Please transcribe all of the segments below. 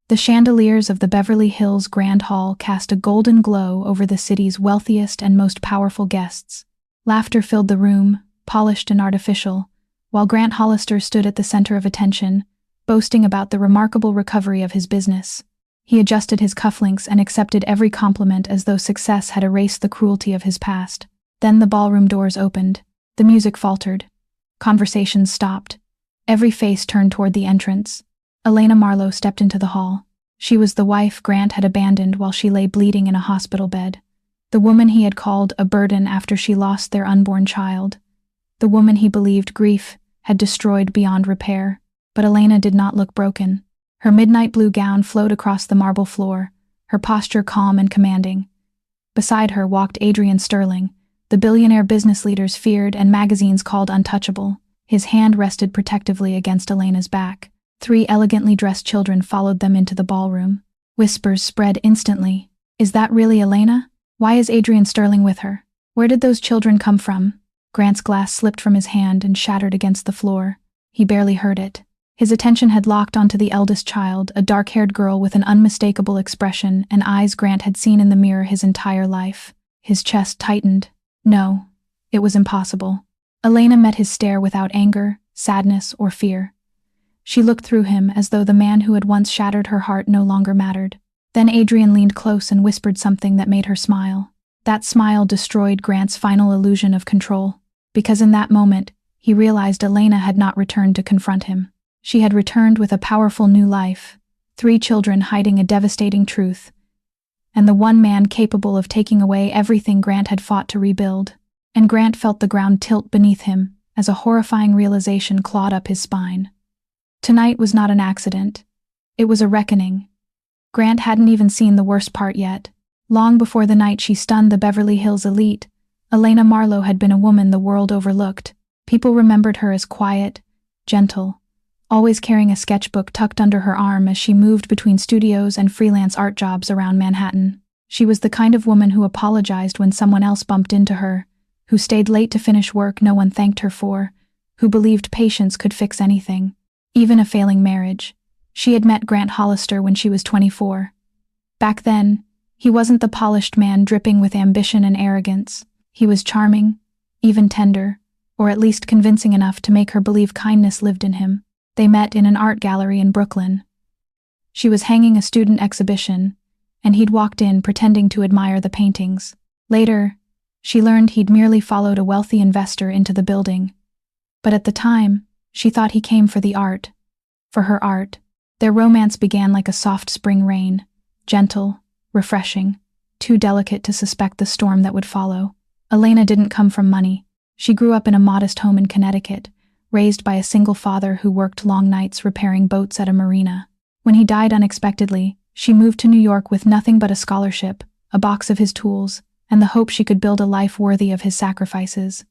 The chandeliers of the Beverly Hills Grand Hall cast a golden glow over the city's wealthiest and most powerful guests. Laughter filled the room, polished and artificial, while Grant Hollister stood at the center of attention, boasting about the remarkable recovery of his business. He adjusted his cufflinks and accepted every compliment as though success had erased the cruelty of his past. Then the ballroom doors opened. The music faltered. Conversations stopped. Every face turned toward the entrance. Elena Marlowe stepped into the hall. She was the wife Grant had abandoned while she lay bleeding in a hospital bed. The woman he had called a burden after she lost their unborn child. The woman he believed grief had destroyed beyond repair. But Elena did not look broken. Her midnight blue gown flowed across the marble floor, her posture calm and commanding. Beside her walked Adrian Sterling, the billionaire business leaders feared and magazines called untouchable. His hand rested protectively against Elena's back. 3 elegantly dressed children followed them into the ballroom. Whispers spread instantly. Is that really Elena? Why is Adrian Sterling with her? Where did those children come from? Grant's glass slipped from his hand and shattered against the floor. He barely heard it. His attention had locked onto the eldest child, a dark-haired girl with an unmistakable expression and eyes Grant had seen in the mirror his entire life. His chest tightened. No, it was impossible. Elena met his stare without anger, sadness, or fear. She looked through him as though the man who had once shattered her heart no longer mattered. Then Adrian leaned close and whispered something that made her smile. That smile destroyed Grant's final illusion of control, because in that moment, he realized Elena had not returned to confront him. She had returned with a powerful new life, 3 children hiding a devastating truth, and the one man capable of taking away everything Grant had fought to rebuild. And Grant felt the ground tilt beneath him as a horrifying realization clawed up his spine. Tonight was not an accident. It was a reckoning. Grant hadn't even seen the worst part yet. Long before the night she stunned the Beverly Hills elite, Elena Marlowe had been a woman the world overlooked. People remembered her as quiet, gentle, always carrying a sketchbook tucked under her arm as she moved between studios and freelance art jobs around Manhattan. She was the kind of woman who apologized when someone else bumped into her, who stayed late to finish work no one thanked her for, who believed patience could fix anything, even a failing marriage. She had met Grant Hollister when she was 24. Back then, he wasn't the polished man dripping with ambition and arrogance. He was charming, even tender, or at least convincing enough to make her believe kindness lived in him. They met in an art gallery in Brooklyn. She was hanging a student exhibition, and he'd walked in pretending to admire the paintings. Later, she learned he'd merely followed a wealthy investor into the building. But at the time, she thought he came for the art. For her art. Their romance began like a soft spring rain, gentle, refreshing, too delicate to suspect the storm that would follow. Elena didn't come from money. She grew up in a modest home in Connecticut, raised by a single father who worked long nights repairing boats at a marina. When he died unexpectedly, she moved to New York with nothing but a scholarship, a box of his tools, and the hope she could build a life worthy of his sacrifices.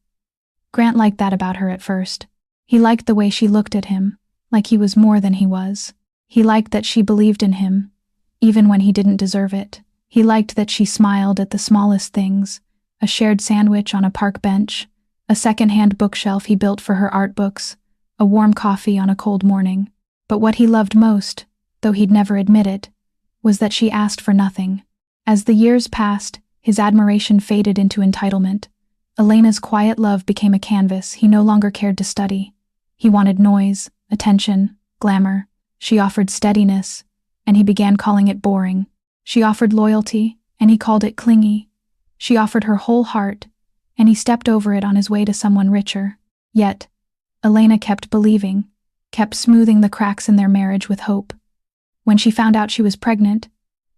Grant liked that about her at first. He liked the way she looked at him, like he was more than he was. He liked that she believed in him, even when he didn't deserve it. He liked that she smiled at the smallest things, a shared sandwich on a park bench, a second-hand bookshelf he built for her art books, a warm coffee on a cold morning. But what he loved most, though he'd never admit it, was that she asked for nothing. As the years passed, his admiration faded into entitlement. Elena's quiet love became a canvas he no longer cared to study. He wanted noise, attention, glamour. She offered steadiness, and he began calling it boring. She offered loyalty, and he called it clingy. She offered her whole heart, and he stepped over it on his way to someone richer. Yet, Elena kept believing, kept smoothing the cracks in their marriage with hope. When she found out she was pregnant,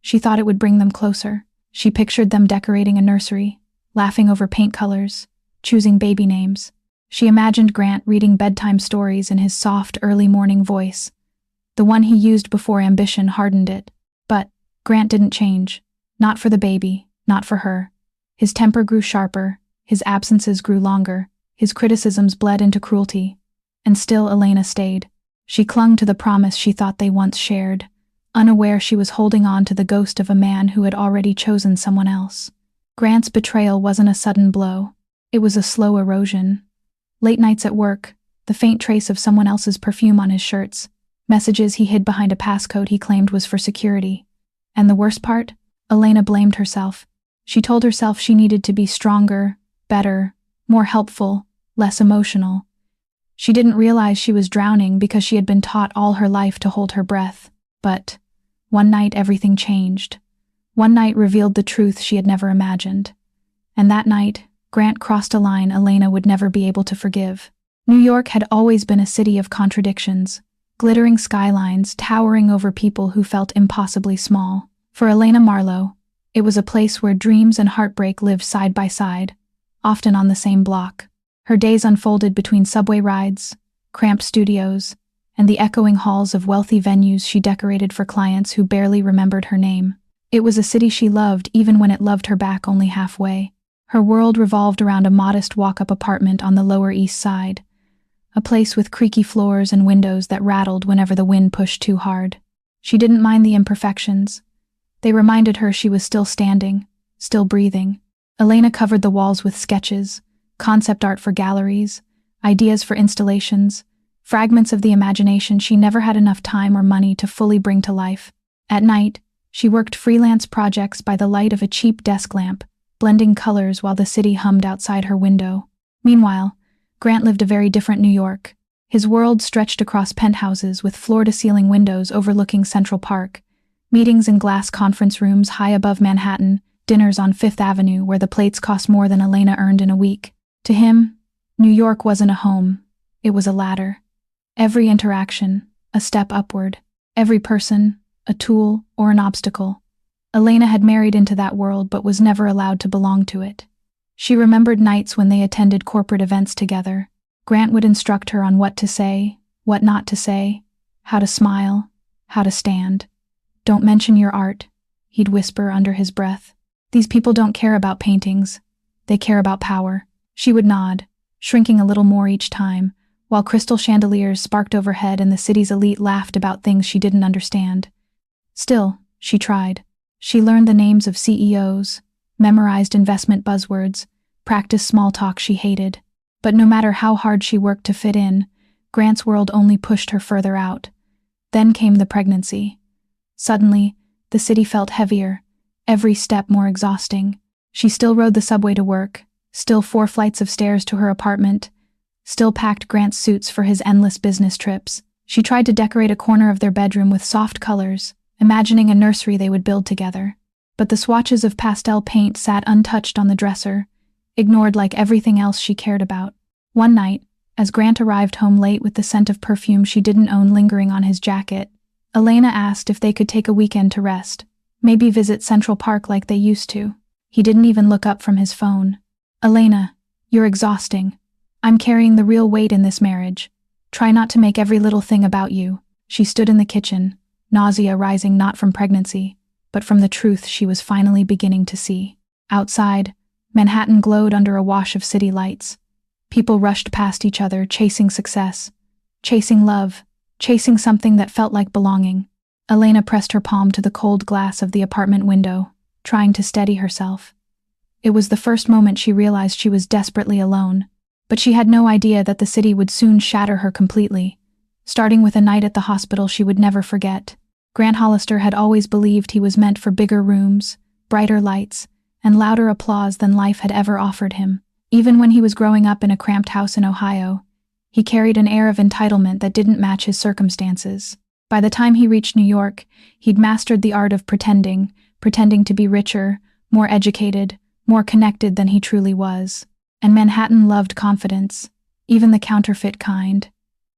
she thought it would bring them closer. She pictured them decorating a nursery, laughing over paint colors, choosing baby names. She imagined Grant reading bedtime stories in his soft, early morning voice, the one he used before ambition hardened it. But Grant didn't change. Not for the baby, not for her. His temper grew sharper, his absences grew longer, his criticisms bled into cruelty. And still Elena stayed. She clung to the promise she thought they once shared, unaware she was holding on to the ghost of a man who had already chosen someone else. Grant's betrayal wasn't a sudden blow. It was a slow erosion. Late nights at work, the faint trace of someone else's perfume on his shirts, messages he hid behind a passcode he claimed was for security. And the worst part? Elena blamed herself. She told herself she needed to be stronger, better, more helpful, less emotional. She didn't realize she was drowning because she had been taught all her life to hold her breath. But one night everything changed. One night revealed the truth she had never imagined. And that night, Grant crossed a line Elena would never be able to forgive. New York had always been a city of contradictions, glittering skylines towering over people who felt impossibly small. For Elena Marlowe, it was a place where dreams and heartbreak lived side by side, often on the same block. Her days unfolded between subway rides, cramped studios, and the echoing halls of wealthy venues she decorated for clients who barely remembered her name. It was a city she loved even when it loved her back only halfway. Her world revolved around a modest walk-up apartment on the Lower East Side, a place with creaky floors and windows that rattled whenever the wind pushed too hard. She didn't mind the imperfections. They reminded her she was still standing, still breathing. Elena covered the walls with sketches, concept art for galleries, ideas for installations, fragments of the imagination she never had enough time or money to fully bring to life. At night, she worked freelance projects by the light of a cheap desk lamp, blending colors while the city hummed outside her window. Meanwhile, Grant lived a very different New York. His world stretched across penthouses with floor-to-ceiling windows overlooking Central Park, meetings in glass conference rooms high above Manhattan, dinners on Fifth Avenue where the plates cost more than Elena earned in a week. To him, New York wasn't a home, it was a ladder. Every interaction, a step upward. Every person, a tool or an obstacle. Elena had married into that world but was never allowed to belong to it. She remembered nights when they attended corporate events together. Grant would instruct her on what to say, what not to say, how to smile, how to stand. "Don't mention your art," he'd whisper under his breath. "These people don't care about paintings. They care about power." She would nod, shrinking a little more each time, while crystal chandeliers sparked overhead and the city's elite laughed about things she didn't understand. Still, she tried. She learned the names of CEOs, memorized investment buzzwords, practiced small talk she hated. But no matter how hard she worked to fit in, Grant's world only pushed her further out. Then came the pregnancy. Suddenly, the city felt heavier, every step more exhausting. She still rode the subway to work, still 4 flights of stairs to her apartment, still packed Grant's suits for his endless business trips. She tried to decorate a corner of their bedroom with soft colors, imagining a nursery they would build together. But the swatches of pastel paint sat untouched on the dresser, ignored like everything else she cared about. One night, as Grant arrived home late with the scent of perfume she didn't own lingering on his jacket, Elena asked if they could take a weekend to rest, maybe visit Central Park like they used to. He didn't even look up from his phone. "Elena, you're exhausting. I'm carrying the real weight in this marriage. Try not to make every little thing about you." She stood in the kitchen, nausea rising not from pregnancy, but from the truth she was finally beginning to see. Outside, Manhattan glowed under a wash of city lights. People rushed past each other, chasing success, chasing love, chasing something that felt like belonging. Elena pressed her palm to the cold glass of the apartment window, trying to steady herself. It was the first moment she realized she was desperately alone, but she had no idea that the city would soon shatter her completely, starting with a night at the hospital she would never forget. Grant Hollister had always believed he was meant for bigger rooms, brighter lights, and louder applause than life had ever offered him. Even when he was growing up in a cramped house in Ohio, he carried an air of entitlement that didn't match his circumstances. By the time he reached New York, he'd mastered the art of pretending to be richer, more educated, more connected than he truly was. And Manhattan loved confidence, even the counterfeit kind.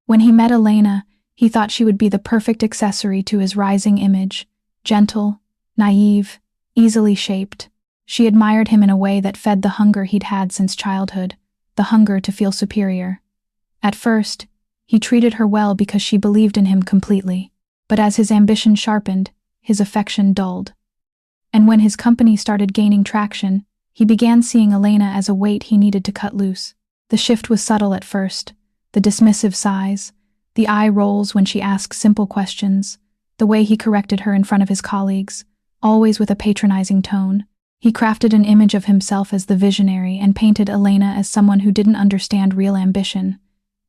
When he met Elena, he thought she would be the perfect accessory to his rising image, gentle, naive, easily shaped. She admired him in a way that fed the hunger he'd had since childhood, the hunger to feel superior. At first, he treated her well because she believed in him completely, but as his ambition sharpened, his affection dulled. And when his company started gaining traction, he began seeing Elena as a weight he needed to cut loose. The shift was subtle at first, the dismissive sighs, the eye rolls when she asked simple questions, the way he corrected her in front of his colleagues, always with a patronizing tone. He crafted an image of himself as the visionary and painted Elena as someone who didn't understand real ambition.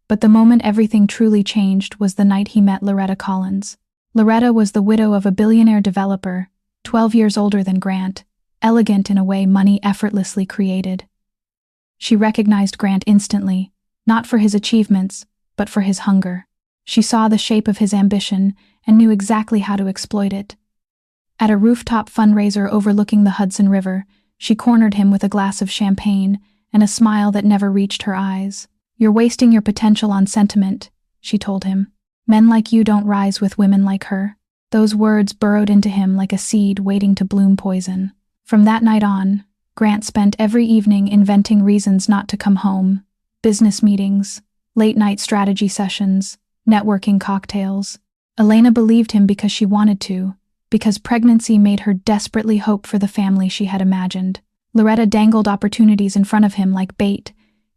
But the moment everything truly changed was the night he met Loretta Collins. Loretta was the widow of a billionaire developer, 12 years older than Grant, elegant in a way money effortlessly created. She recognized Grant instantly, not for his achievements, but for his hunger. She saw the shape of his ambition and knew exactly how to exploit it. At a rooftop fundraiser overlooking the Hudson River, she cornered him with a glass of champagne and a smile that never reached her eyes. "You're wasting your potential on sentiment," she told him. "Men like you don't rise with women like her." Those words burrowed into him like a seed waiting to bloom poison. From that night on, Grant spent every evening inventing reasons not to come home: business meetings, late-night strategy sessions, networking cocktails. Elena believed him because she wanted to, because pregnancy made her desperately hope for the family she had imagined. Loretta dangled opportunities in front of him like bait: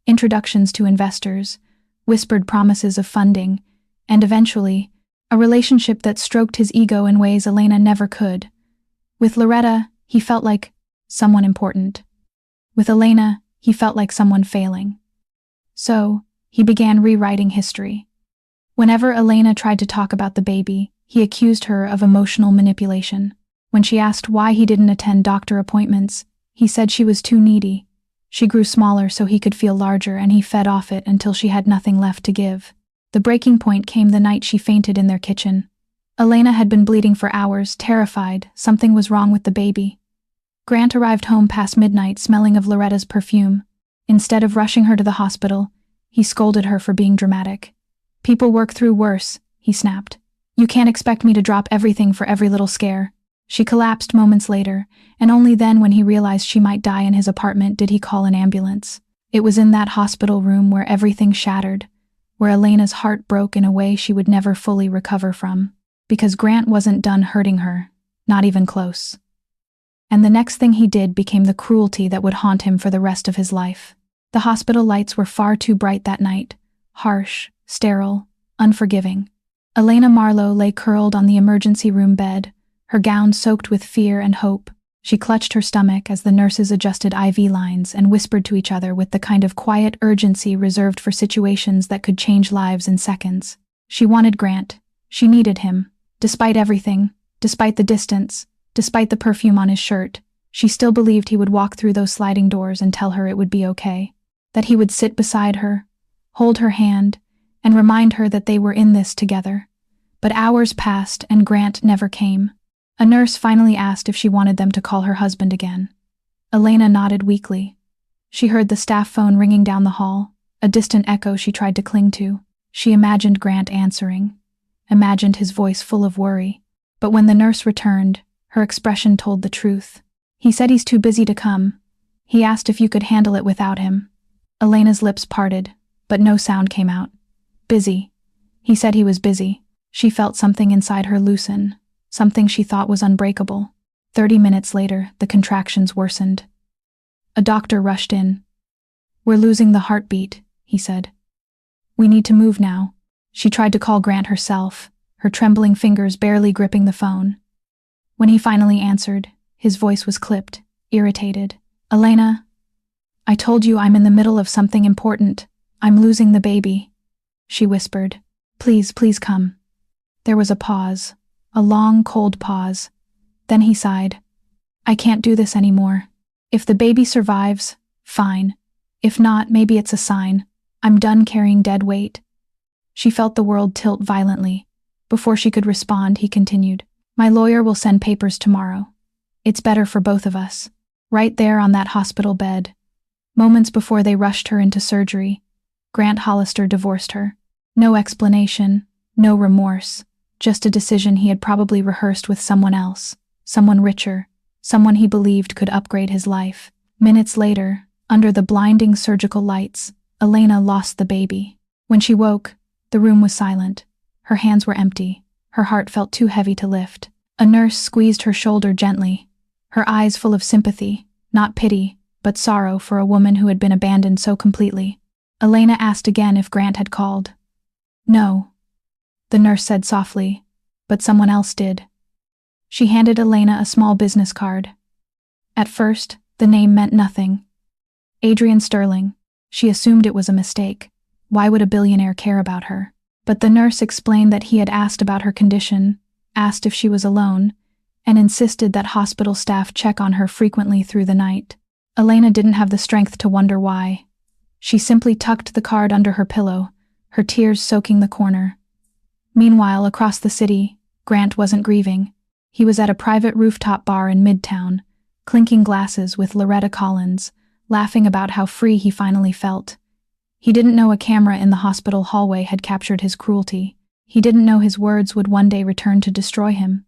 introductions to investors, whispered promises of funding, and eventually, a relationship that stroked his ego in ways Elena never could. With Loretta, he felt like someone important. With Elena, he felt like someone failing. So, he began rewriting history. Whenever Elena tried to talk about the baby, he accused her of emotional manipulation. When she asked why he didn't attend doctor appointments, he said she was too needy. She grew smaller so he could feel larger, and he fed off it until she had nothing left to give. The breaking point came the night she fainted in their kitchen. Elena had been bleeding for hours, terrified something was wrong with the baby. Grant arrived home past midnight, smelling of Loretta's perfume. Instead of rushing her to the hospital, he scolded her for being dramatic. "People work through worse," he snapped. "You can't expect me to drop everything for every little scare." She collapsed moments later, and only then, when he realized she might die in his apartment, did he call an ambulance. It was in that hospital room where everything shattered, where Elena's heart broke in a way she would never fully recover from. Because Grant wasn't done hurting her, not even close. And the next thing he did became the cruelty that would haunt him for the rest of his life. The hospital lights were far too bright that night, harsh, sterile, unforgiving. Elena Marlowe lay curled on the emergency room bed, her gown soaked with fear and hope. She clutched her stomach as the nurses adjusted IV lines and whispered to each other with the kind of quiet urgency reserved for situations that could change lives in seconds. She wanted Grant. She needed him. Despite everything, despite the distance, despite the perfume on his shirt, she still believed he would walk through those sliding doors and tell her it would be okay. That he would sit beside her, hold her hand, and remind her that they were in this together. But hours passed and Grant never came. A nurse finally asked if she wanted them to call her husband again. Elena nodded weakly. She heard the staff phone ringing down the hall, a distant echo she tried to cling to. She imagined Grant answering, imagined his voice full of worry. But when the nurse returned, her expression told the truth. "He said he's too busy to come. He asked if you could handle it without him." Elena's lips parted, but no sound came out. Busy. He said he was busy. She felt something inside her loosen, something she thought was unbreakable. 30 minutes later, the contractions worsened. A doctor rushed in. "We're losing the heartbeat," he said. "We need to move now." She tried to call Grant herself, her trembling fingers barely gripping the phone. When he finally answered, his voice was clipped, irritated. "Elena, I told you I'm in the middle of something important. I'm losing the baby," she whispered. "Please, please come." There was a pause, a long, cold pause. Then he sighed. "I can't do this anymore. If the baby survives, fine. If not, maybe it's a sign. I'm done carrying dead weight." She felt the world tilt violently. Before she could respond, he continued, "My lawyer will send papers tomorrow. It's better for both of us." Right there on that hospital bed, moments before they rushed her into surgery, Grant Hollister divorced her. No explanation, no remorse, just a decision he had probably rehearsed with someone else, someone richer, someone he believed could upgrade his life. Minutes later, under the blinding surgical lights, Elena lost the baby. When she woke, the room was silent. Her hands were empty. Her heart felt too heavy to lift. A nurse squeezed her shoulder gently, her eyes full of sympathy, not pity, but sorrow for a woman who had been abandoned so completely. Elena asked again if Grant had called. "No," the nurse said softly, "but someone else did." She handed Elena a small business card. At first, the name meant nothing. Adrian Sterling. She assumed it was a mistake. Why would a billionaire care about her? But the nurse explained that he had asked about her condition, asked if she was alone, and insisted that hospital staff check on her frequently through the night. Elena didn't have the strength to wonder why. She simply tucked the card under her pillow, her tears soaking the corner. Meanwhile, across the city, Grant wasn't grieving. He was at a private rooftop bar in Midtown, clinking glasses with Loretta Collins, laughing about how free he finally felt. He didn't know a camera in the hospital hallway had captured his cruelty. He didn't know his words would one day return to destroy him.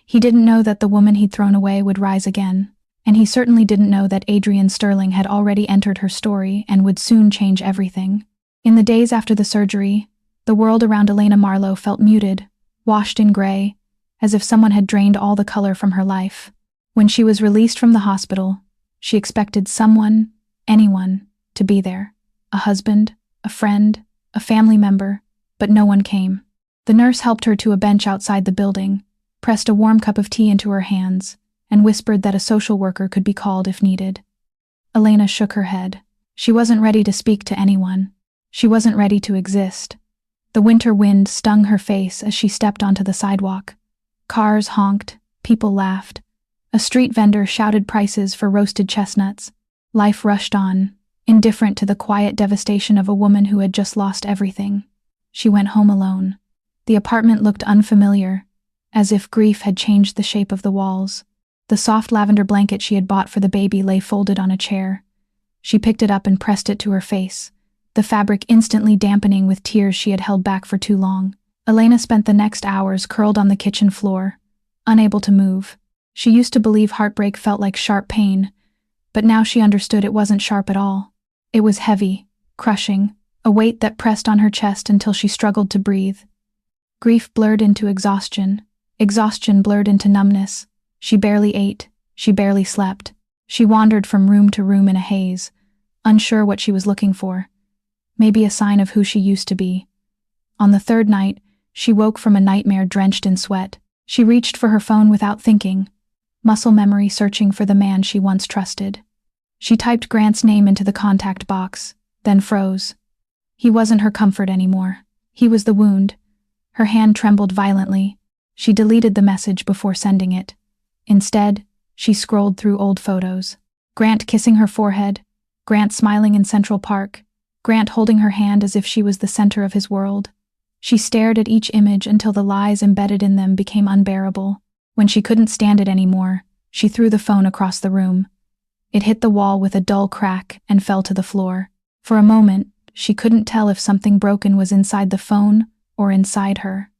He didn't know that the woman he'd thrown away would rise again. And he certainly didn't know that Adrian Sterling had already entered her story and would soon change everything. In the days after the surgery, the world around Elena Marlowe felt muted, washed in gray, as if someone had drained all the color from her life. When she was released from the hospital, she expected someone, anyone, to be there. A husband, a friend, a family member, but no one came. The nurse helped her to a bench outside the building, pressed a warm cup of tea into her hands, and whispered that a social worker could be called if needed. Elena shook her head. She wasn't ready to speak to anyone. She wasn't ready to exist. The winter wind stung her face as she stepped onto the sidewalk. Cars honked, people laughed. A street vendor shouted prices for roasted chestnuts. Life rushed on, indifferent to the quiet devastation of a woman who had just lost everything. She went home alone. The apartment looked unfamiliar, as if grief had changed the shape of the walls. The soft lavender blanket she had bought for the baby lay folded on a chair. She picked it up and pressed it to her face, the fabric instantly dampening with tears she had held back for too long. Elena spent the next hours curled on the kitchen floor, unable to move. She used to believe heartbreak felt like sharp pain, but now she understood it wasn't sharp at all. It was heavy, crushing, a weight that pressed on her chest until she struggled to breathe. Grief blurred into exhaustion. Exhaustion blurred into numbness. She barely ate. She barely slept. She wandered from room to room in a haze, unsure what she was looking for. Maybe a sign of who she used to be. On the third night, she woke from a nightmare drenched in sweat. She reached for her phone without thinking, muscle memory searching for the man she once trusted. She typed Grant's name into the contact box, then froze. He wasn't her comfort anymore. He was the wound. Her hand trembled violently. She deleted the message before sending it. Instead, she scrolled through old photos. Grant kissing her forehead, Grant smiling in Central Park, Grant holding her hand as if she was the center of his world. She stared at each image until the lies embedded in them became unbearable. When she couldn't stand it anymore, she threw the phone across the room. It hit the wall with a dull crack and fell to the floor. For a moment, she couldn't tell if something broken was inside the phone or inside her.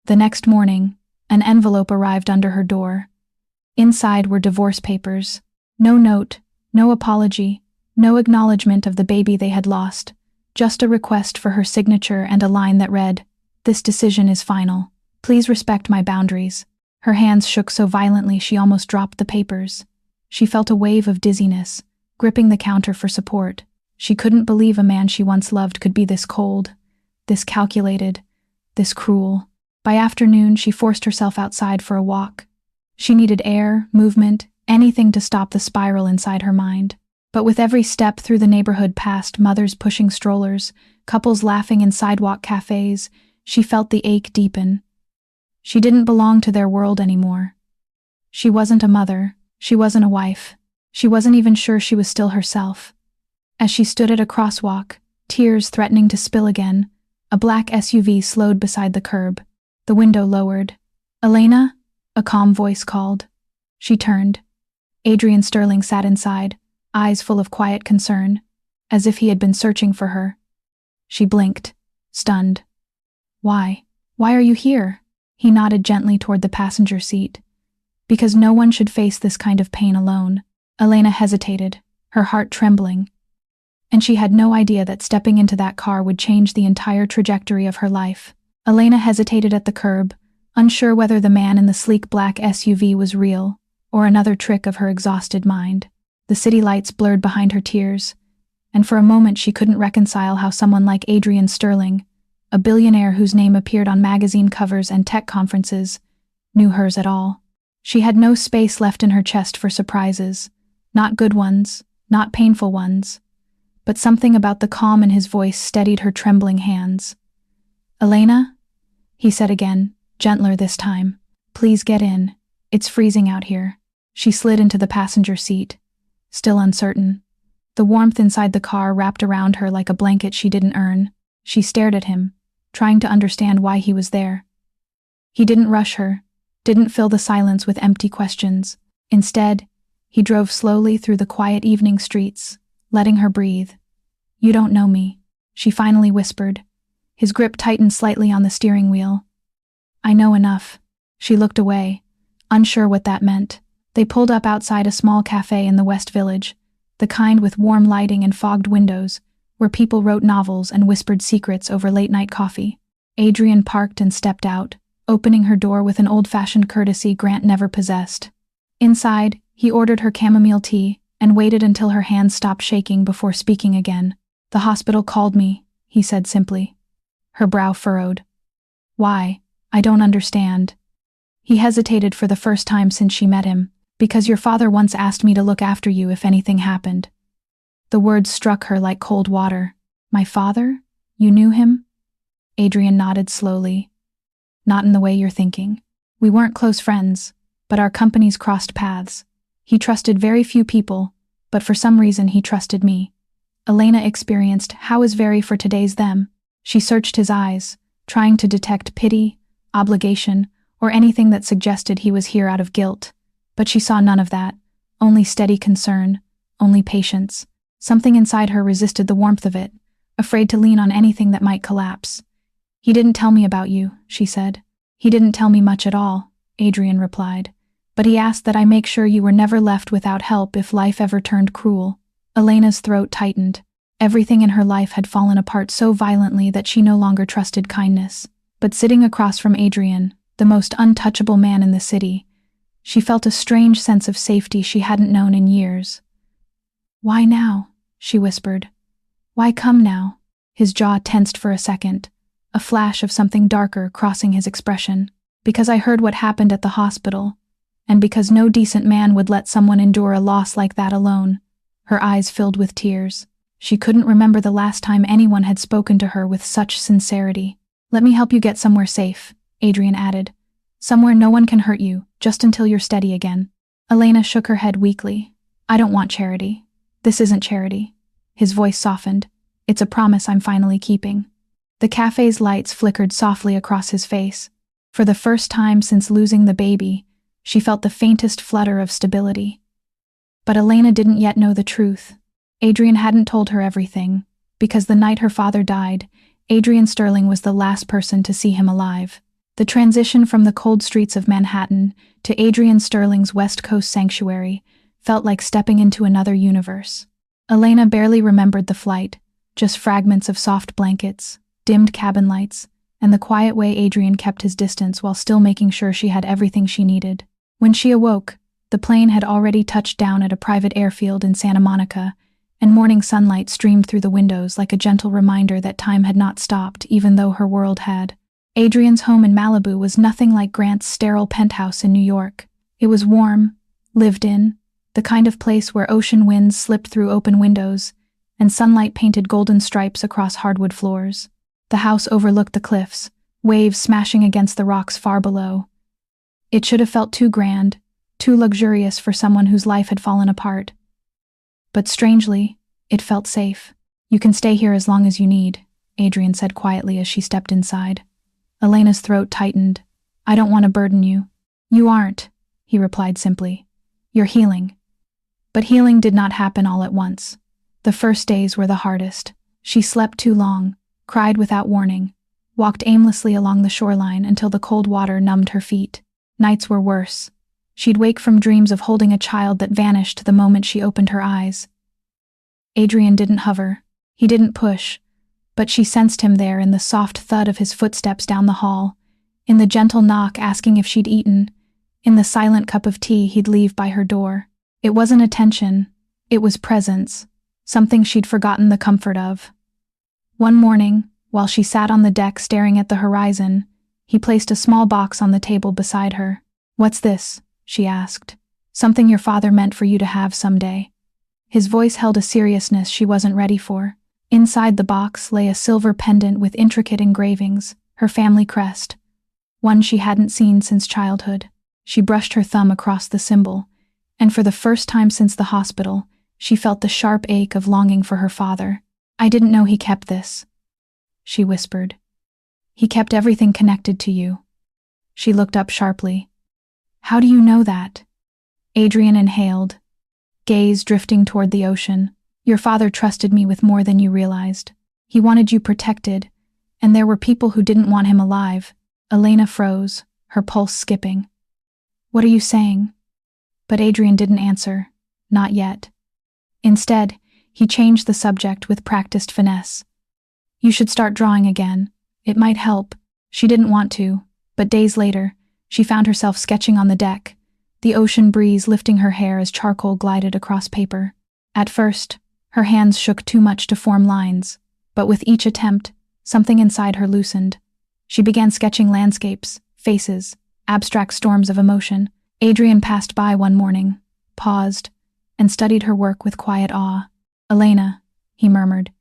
The next morning, an envelope arrived under her door. Inside were divorce papers. No note, no apology, no acknowledgement of the baby they had lost, just a request for her signature and a line that read, "This decision is final. Please respect my boundaries." Her hands shook so violently she almost dropped the papers. She felt a wave of dizziness, gripping the counter for support. She couldn't believe a man she once loved could be this cold, this calculated, this cruel. By afternoon, she forced herself outside for a walk. She needed air, movement, anything to stop the spiral inside her mind. But with every step through the neighborhood past mothers pushing strollers, couples laughing in sidewalk cafes, she felt the ache deepen. She didn't belong to their world anymore. She wasn't a mother. She wasn't a wife. She wasn't even sure she was still herself. As she stood at a crosswalk, tears threatening to spill again, a black SUV slowed beside the curb. The window lowered. "Elena?" a calm voice called. She turned. Adrian Sterling sat inside, eyes full of quiet concern, as if he had been searching for her. She blinked, stunned. "Why? Why are you here?" He nodded gently toward the passenger seat. "Because no one should face this kind of pain alone." Elena hesitated, her heart trembling. And she had no idea that stepping into that car would change the entire trajectory of her life. Elena hesitated at the curb, unsure whether the man in the sleek black SUV was real, or another trick of her exhausted mind. The city lights blurred behind her tears, and for a moment she couldn't reconcile how someone like Adrian Sterling, a billionaire whose name appeared on magazine covers and tech conferences, knew hers at all. She had no space left in her chest for surprises, not good ones, not painful ones. but something about the calm in his voice steadied her trembling hands. "Elena?" he said again, gentler this time. "Please get in. It's freezing out here." She slid into the passenger seat, still uncertain. The warmth inside the car wrapped around her like a blanket she didn't earn. She stared at him, trying to understand why he was there. He didn't rush her, didn't fill the silence with empty questions. Instead, he drove slowly through the quiet evening streets, letting her breathe. "You don't know me," she finally whispered. His grip tightened slightly on the steering wheel. "I know enough." She looked away, unsure what that meant. They pulled up outside a small cafe in the West Village, the kind with warm lighting and fogged windows, where people wrote novels and whispered secrets over late-night coffee. Adrian parked and stepped out, opening her door with an old-fashioned courtesy Grant never possessed. Inside, he ordered her chamomile tea and waited until her hands stopped shaking before speaking again. "The hospital called me," he said simply. Her brow furrowed. "Why? I don't understand." He hesitated for the first time since she met him. "Because your father once asked me to look after you if anything happened." The words struck her like cold water. "My father? You knew him?" Adrian nodded slowly. "Not in the way you're thinking. We weren't close friends, but our companies crossed paths. He trusted very few people, but for some reason he trusted me." Elena experienced how is very for today's them. She searched his eyes, trying to detect pity, obligation, or anything that suggested he was here out of guilt. But she saw none of that, only steady concern, only patience. Something inside her resisted the warmth of it, afraid to lean on anything that might collapse. "He didn't tell me about you," she said. "He didn't tell me much at all," Adrian replied. "But he asked that I make sure you were never left without help if life ever turned cruel." Elena's throat tightened. Everything in her life had fallen apart so violently that she no longer trusted kindness. But sitting across from Adrian, the most untouchable man in the city, she felt a strange sense of safety she hadn't known in years. "Why now?" she whispered. "Why come now?" His jaw tensed for a second, a flash of something darker crossing his expression. "Because I heard what happened at the hospital, and because no decent man would let someone endure a loss like that alone." Her eyes filled with tears. She couldn't remember the last time anyone had spoken to her with such sincerity. "Let me help you get somewhere safe," Adrian added. "Somewhere no one can hurt you, just until you're steady again." Elena shook her head weakly. "I don't want charity. This isn't charity." His voice softened. "It's a promise I'm finally keeping." The cafe's lights flickered softly across his face. For the first time since losing the baby, she felt the faintest flutter of stability. But Elena didn't yet know the truth. Adrian hadn't told her everything, because the night her father died, Adrian Sterling was the last person to see him alive. The transition from the cold streets of Manhattan to Adrian Sterling's West Coast sanctuary felt like stepping into another universe. Elena barely remembered the flight, just fragments of soft blankets, dimmed cabin lights, and the quiet way Adrian kept his distance while still making sure she had everything she needed. When she awoke, the plane had already touched down at a private airfield in Santa Monica, and morning sunlight streamed through the windows like a gentle reminder that time had not stopped even though her world had. Adrian's home in Malibu was nothing like Grant's sterile penthouse in New York. It was warm, lived in, the kind of place where ocean winds slipped through open windows, and sunlight painted golden stripes across hardwood floors. The house overlooked the cliffs, waves smashing against the rocks far below. It should have felt too grand, too luxurious for someone whose life had fallen apart. But strangely, it felt safe. "You can stay here as long as you need," Adrian said quietly as she stepped inside. Elena's throat tightened. "I don't want to burden you." "You aren't," he replied simply. "You're healing." But healing did not happen all at once. The first days were the hardest. She slept too long, cried without warning, walked aimlessly along the shoreline until the cold water numbed her feet. Nights were worse. She'd wake from dreams of holding a child that vanished the moment she opened her eyes. Adrian didn't hover. He didn't push. But she sensed him there in the soft thud of his footsteps down the hall, in the gentle knock asking if she'd eaten, in the silent cup of tea he'd leave by her door. It wasn't attention. It was presence, something she'd forgotten the comfort of. One morning, while she sat on the deck staring at the horizon, he placed a small box on the table beside her. "What's this?" she asked. "Something your father meant for you to have someday." His voice held a seriousness she wasn't ready for. Inside the box lay a silver pendant with intricate engravings, her family crest, one she hadn't seen since childhood. She brushed her thumb across the symbol, and for the first time since the hospital, she felt the sharp ache of longing for her father. "I didn't know he kept this," she whispered. "He kept everything connected to you." She looked up sharply. "How do you know that?" Adrian inhaled, gaze drifting toward the ocean. "Your father trusted me with more than you realized. He wanted you protected, and there were people who didn't want him alive." Elena froze, her pulse skipping. "What are you saying?" But Adrian didn't answer. Not yet. Instead, he changed the subject with practiced finesse. "You should start drawing again. It might help." She didn't want to, but days later, she found herself sketching on the deck, the ocean breeze lifting her hair as charcoal glided across paper. At first, her hands shook too much to form lines, but with each attempt, something inside her loosened. She began sketching landscapes, faces, abstract storms of emotion. Adrian passed by one morning, paused, and studied her work with quiet awe. "Elena," he murmured,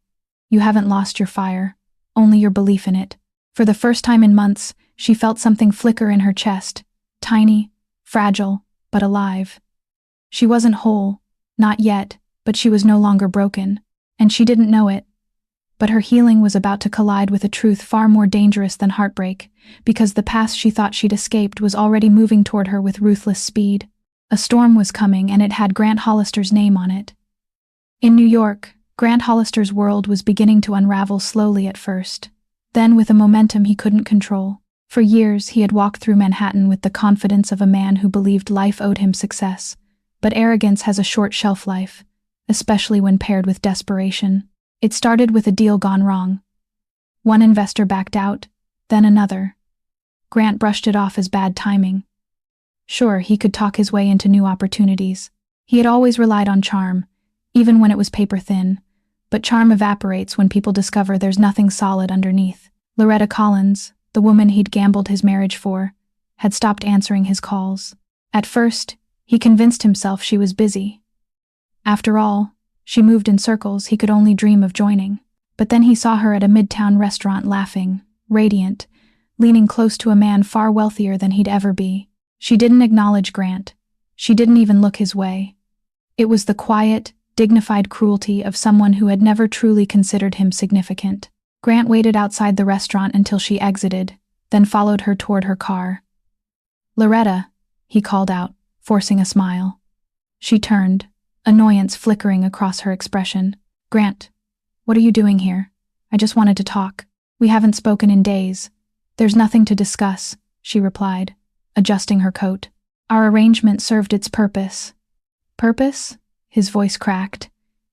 "you haven't lost your fire, only your belief in it." For the first time in months, she felt something flicker in her chest, tiny, fragile, but alive. She wasn't whole, not yet, but she was no longer broken, and she didn't know it. But her healing was about to collide with a truth far more dangerous than heartbreak, because the past she thought she'd escaped was already moving toward her with ruthless speed. A storm was coming, and it had Grant Hollister's name on it. In New York, Grant Hollister's world was beginning to unravel slowly at first, then with a momentum he couldn't control. For years, he had walked through Manhattan with the confidence of a man who believed life owed him success, but arrogance has a short shelf life, especially when paired with desperation. It started with a deal gone wrong. One investor backed out, then another. Grant brushed it off as bad timing. Sure, he could talk his way into new opportunities. He had always relied on charm, even when it was paper thin, but charm evaporates when people discover there's nothing solid underneath. Loretta Collins, the woman he'd gambled his marriage for, had stopped answering his calls. At first, he convinced himself she was busy. After all, she moved in circles he could only dream of joining. But then he saw her at a midtown restaurant laughing, radiant, leaning close to a man far wealthier than he'd ever be. She didn't acknowledge Grant. She didn't even look his way. It was the quiet, dignified cruelty of someone who had never truly considered him significant. Grant waited outside the restaurant until she exited, then followed her toward her car. "Loretta," he called out, forcing a smile. She turned, annoyance flickering across her expression. "Grant, what are you doing here? I just wanted to talk. We haven't spoken in days." "There's nothing to discuss," she replied, adjusting her coat. "Our arrangement served its purpose." "Purpose?" His voice cracked.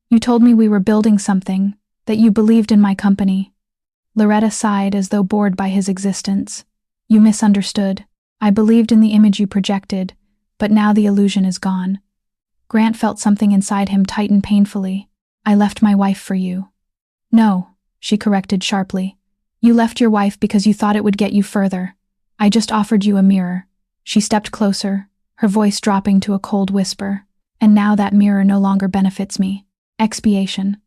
"You told me we were building something, that you believed in my company." Loretta sighed as though bored by his existence. "You misunderstood. I believed in the image you projected, but now the illusion is gone." Grant felt something inside him tighten painfully. "I left my wife for you." "No," she corrected sharply. "You left your wife because you thought it would get you further. I just offered you a mirror." She stepped closer, her voice dropping to a cold whisper. "And now that mirror no longer benefits me." Expiation.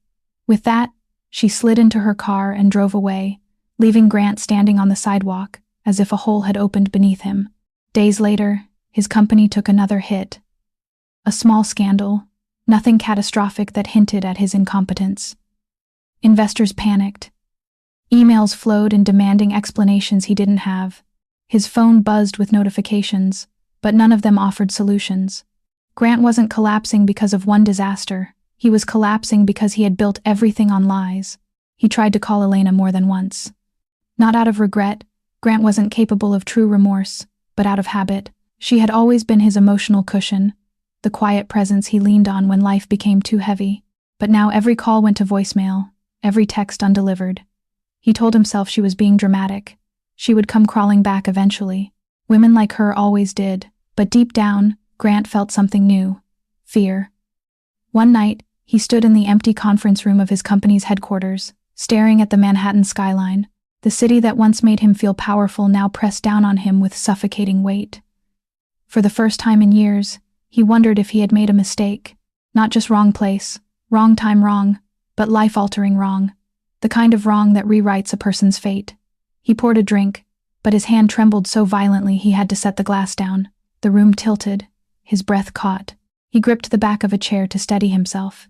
With that, she slid into her car and drove away, leaving Grant standing on the sidewalk, as if a hole had opened beneath him. Days later, his company took another hit. A small scandal, nothing catastrophic that hinted at his incompetence. Investors panicked. Emails flowed in demanding explanations he didn't have. His phone buzzed with notifications, but none of them offered solutions. Grant wasn't collapsing because of one disaster. He was collapsing because he had built everything on lies. He tried to call Elena more than once. Not out of regret, Grant wasn't capable of true remorse, but out of habit. She had always been his emotional cushion, the quiet presence he leaned on when life became too heavy. But now every call went to voicemail, every text undelivered. He told himself she was being dramatic. She would come crawling back eventually. Women like her always did, but deep down, Grant felt something new: fear. One night, he stood in the empty conference room of his company's headquarters, staring at the Manhattan skyline. The city that once made him feel powerful now pressed down on him with suffocating weight. For the first time in years, he wondered if he had made a mistake. Not just wrong place, wrong time wrong, but life-altering wrong. The kind of wrong that rewrites a person's fate. He poured a drink, but his hand trembled so violently he had to set the glass down. The room tilted, his breath caught. He gripped the back of a chair to steady himself.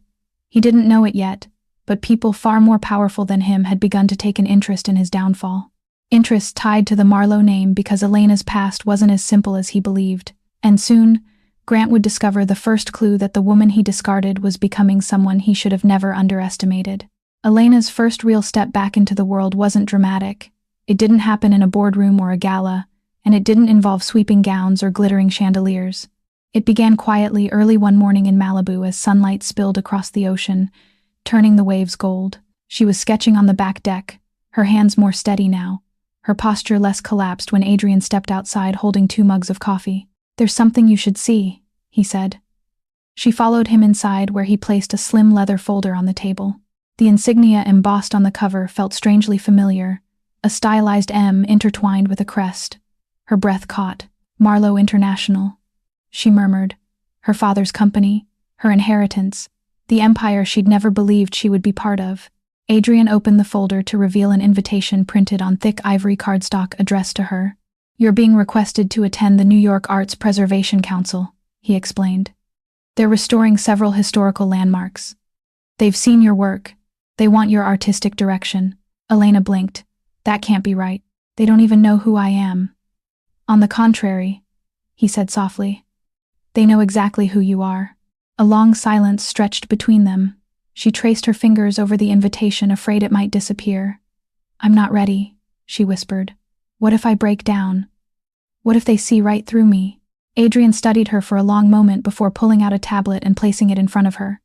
He didn't know it yet, but people far more powerful than him had begun to take an interest in his downfall. Interest tied to the Marlowe name because Elena's past wasn't as simple as he believed. And soon, Grant would discover the first clue that the woman he discarded was becoming someone he should have never underestimated. Elena's first real step back into the world wasn't dramatic. It didn't happen in a boardroom or a gala, and it didn't involve sweeping gowns or glittering chandeliers. It began quietly early one morning in Malibu as sunlight spilled across the ocean, turning the waves gold. She was sketching on the back deck, her hands more steady now, her posture less collapsed when Adrian stepped outside holding 2 mugs of coffee. "There's something you should see," he said. She followed him inside where he placed a slim leather folder on the table. The insignia embossed on the cover felt strangely familiar, a stylized M intertwined with a crest. Her breath caught. Marlowe International. She murmured. Her father's company, her inheritance, the empire she'd never believed she would be part of. Adrian opened the folder to reveal an invitation printed on thick ivory cardstock addressed to her. "You're being requested to attend the New York Arts Preservation Council," he explained. "They're restoring several historical landmarks. They've seen your work. They want your artistic direction." Elena blinked. "That can't be right. They don't even know who I am." "On the contrary," he said softly. "They know exactly who you are." A long silence stretched between them. She traced her fingers over the invitation, afraid it might disappear. "I'm not ready," she whispered. "What if I break down? What if they see right through me?" Adrian studied her for a long moment before pulling out a tablet and placing it in front of her.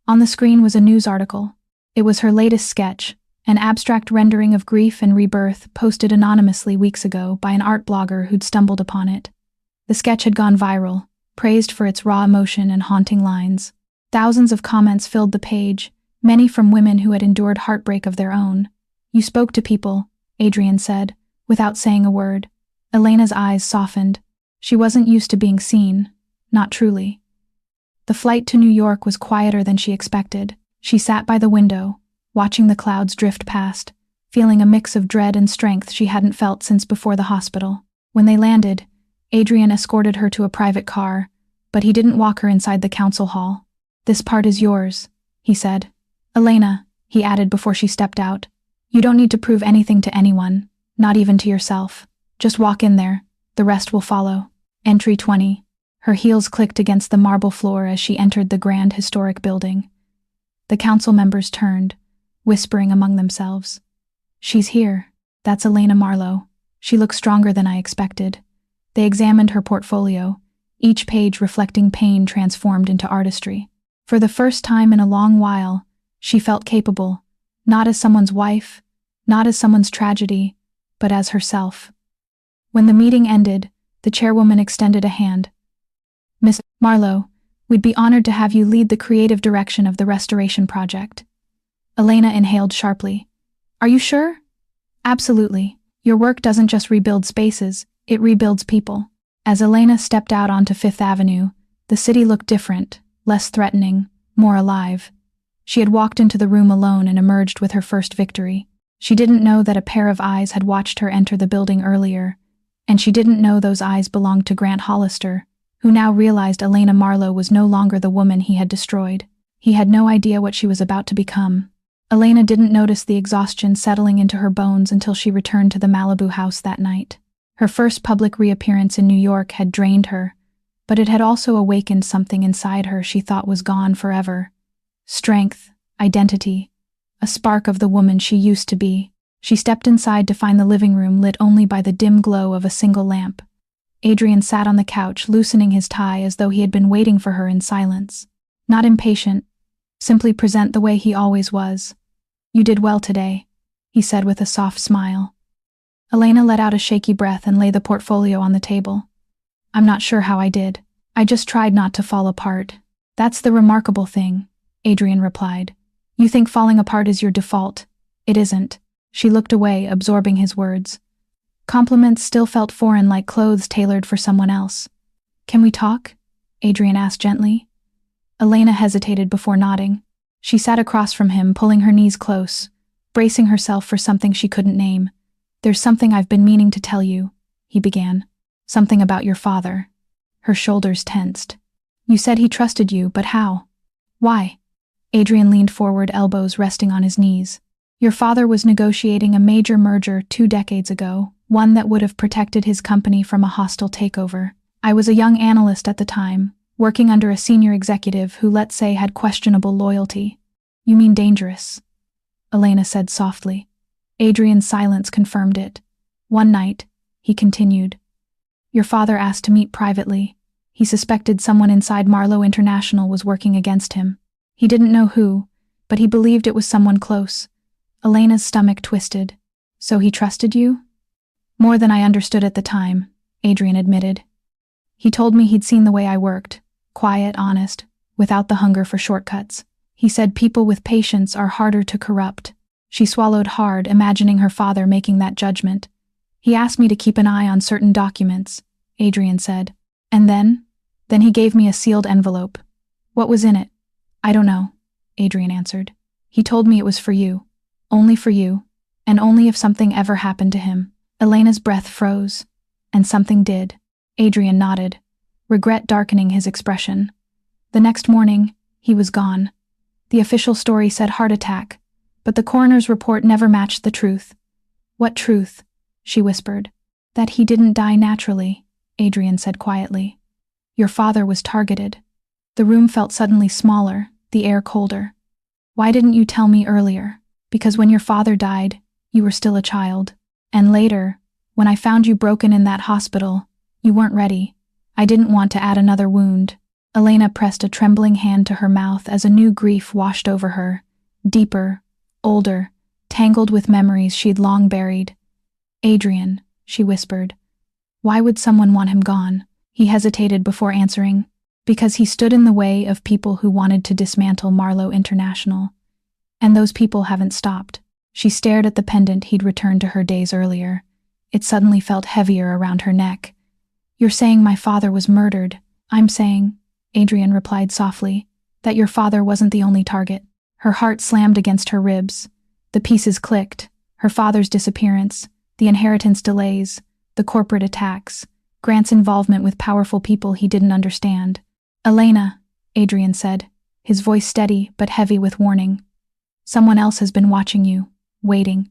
On the screen was a news article. It was her latest sketch, an abstract rendering of grief and rebirth posted anonymously weeks ago by an art blogger who'd stumbled upon it. The sketch had gone viral, praised for its raw emotion and haunting lines. Thousands of comments filled the page, many from women who had endured heartbreak of their own. "You spoke to people," Adrian said, without saying a word. Elena's eyes softened. She wasn't used to being seen, not truly. The flight to New York was quieter than she expected. She sat by the window, watching the clouds drift past, feeling a mix of dread and strength she hadn't felt since before the hospital. When they landed, Adrian escorted her to a private car, but he didn't walk her inside the council hall. "This part is yours," he said. "Elena," he added before she stepped out, "you don't need to prove anything to anyone, not even to yourself. Just walk in there, the rest will follow." Entry 20. Her heels clicked against the marble floor as she entered the grand historic building. The council members turned, whispering among themselves. "She's here. That's Elena Marlowe. She looks stronger than I expected." They examined her portfolio, each page reflecting pain transformed into artistry. For the first time in a long while, she felt capable, not as someone's wife, not as someone's tragedy, but as herself. When the meeting ended, the chairwoman extended a hand. "Miss Marlowe, we'd be honored to have you lead the creative direction of the restoration project." Elena inhaled sharply. "Are you sure?" "Absolutely. Your work doesn't just rebuild spaces, it rebuilds people." As Elena stepped out onto Fifth Avenue, the city looked different, less threatening, more alive. She had walked into the room alone and emerged with her first victory. She didn't know that a pair of eyes had watched her enter the building earlier, and she didn't know those eyes belonged to Grant Hollister, who now realized Elena Marlowe was no longer the woman he had destroyed. He had no idea what she was about to become. Elena didn't notice the exhaustion settling into her bones until she returned to the Malibu house that night. Her first public reappearance in New York had drained her, but it had also awakened something inside her she thought was gone forever. Strength, identity, a spark of the woman she used to be. She stepped inside to find the living room lit only by the dim glow of a single lamp. Adrian sat on the couch, loosening his tie as though he had been waiting for her in silence. Not impatient, simply present the way he always was. "You did well today," he said with a soft smile. Elena let out a shaky breath and laid the portfolio on the table. "I'm not sure how I did. I just tried not to fall apart." "That's the remarkable thing," Adrian replied. "You think falling apart is your default. It isn't." She looked away, absorbing his words. Compliments still felt foreign, like clothes tailored for someone else. "Can we talk?" Adrian asked gently. Elena hesitated before nodding. She sat across from him, pulling her knees close, bracing herself for something she couldn't name. "There's something I've been meaning to tell you," he began. "Something about your father." Her shoulders tensed. "You said he trusted you, but how? Why?" Adrian leaned forward, elbows resting on his knees. "Your father was negotiating a major merger 2 decades ago, one that would have protected his company from a hostile takeover. I was a young analyst at the time, working under a senior executive who, let's say, had questionable loyalty." "You mean dangerous?" Elena said softly. Adrian's silence confirmed it. "One night," he continued, "your father asked to meet privately. He suspected someone inside Marlowe International was working against him. He didn't know who, but he believed it was someone close." Elena's stomach twisted. "So he trusted you?" "More than I understood at the time," Adrian admitted. "He told me he'd seen the way I worked, quiet, honest, without the hunger for shortcuts. He said people with patience are harder to corrupt." She swallowed hard, imagining her father making that judgment. "He asked me to keep an eye on certain documents," Adrian said. "And then? Then he gave me a sealed envelope. What was in it?" "I don't know," Adrian answered. "He told me it was for you. Only for you. And only if something ever happened to him." Elena's breath froze. "And something did." Adrian nodded, regret darkening his expression. The next morning, he was gone. The official story said heart attack, but the coroner's report never matched the truth. "What truth?" she whispered. "That he didn't die naturally," Adrian said quietly. "Your father was targeted." The room felt suddenly smaller, the air colder. "Why didn't you tell me earlier?" "Because when your father died, you were still a child. And later, when I found you broken in that hospital, you weren't ready. I didn't want to add another wound." Elena pressed a trembling hand to her mouth as a new grief washed over her, deeper, older, tangled with memories she'd long buried. "Adrian," she whispered. "Why would someone want him gone?" He hesitated before answering. "Because he stood in the way of people who wanted to dismantle Marlowe International. And those people haven't stopped." She stared at the pendant he'd returned to her days earlier. It suddenly felt heavier around her neck. "You're saying my father was murdered." "I'm saying," Adrian replied softly, "that your father wasn't the only target." Her heart slammed against her ribs. The pieces clicked. Her father's disappearance, the inheritance delays, the corporate attacks, Grant's involvement with powerful people he didn't understand. "Elena," Adrian said, his voice steady but heavy with warning. "Someone else has been watching you, waiting."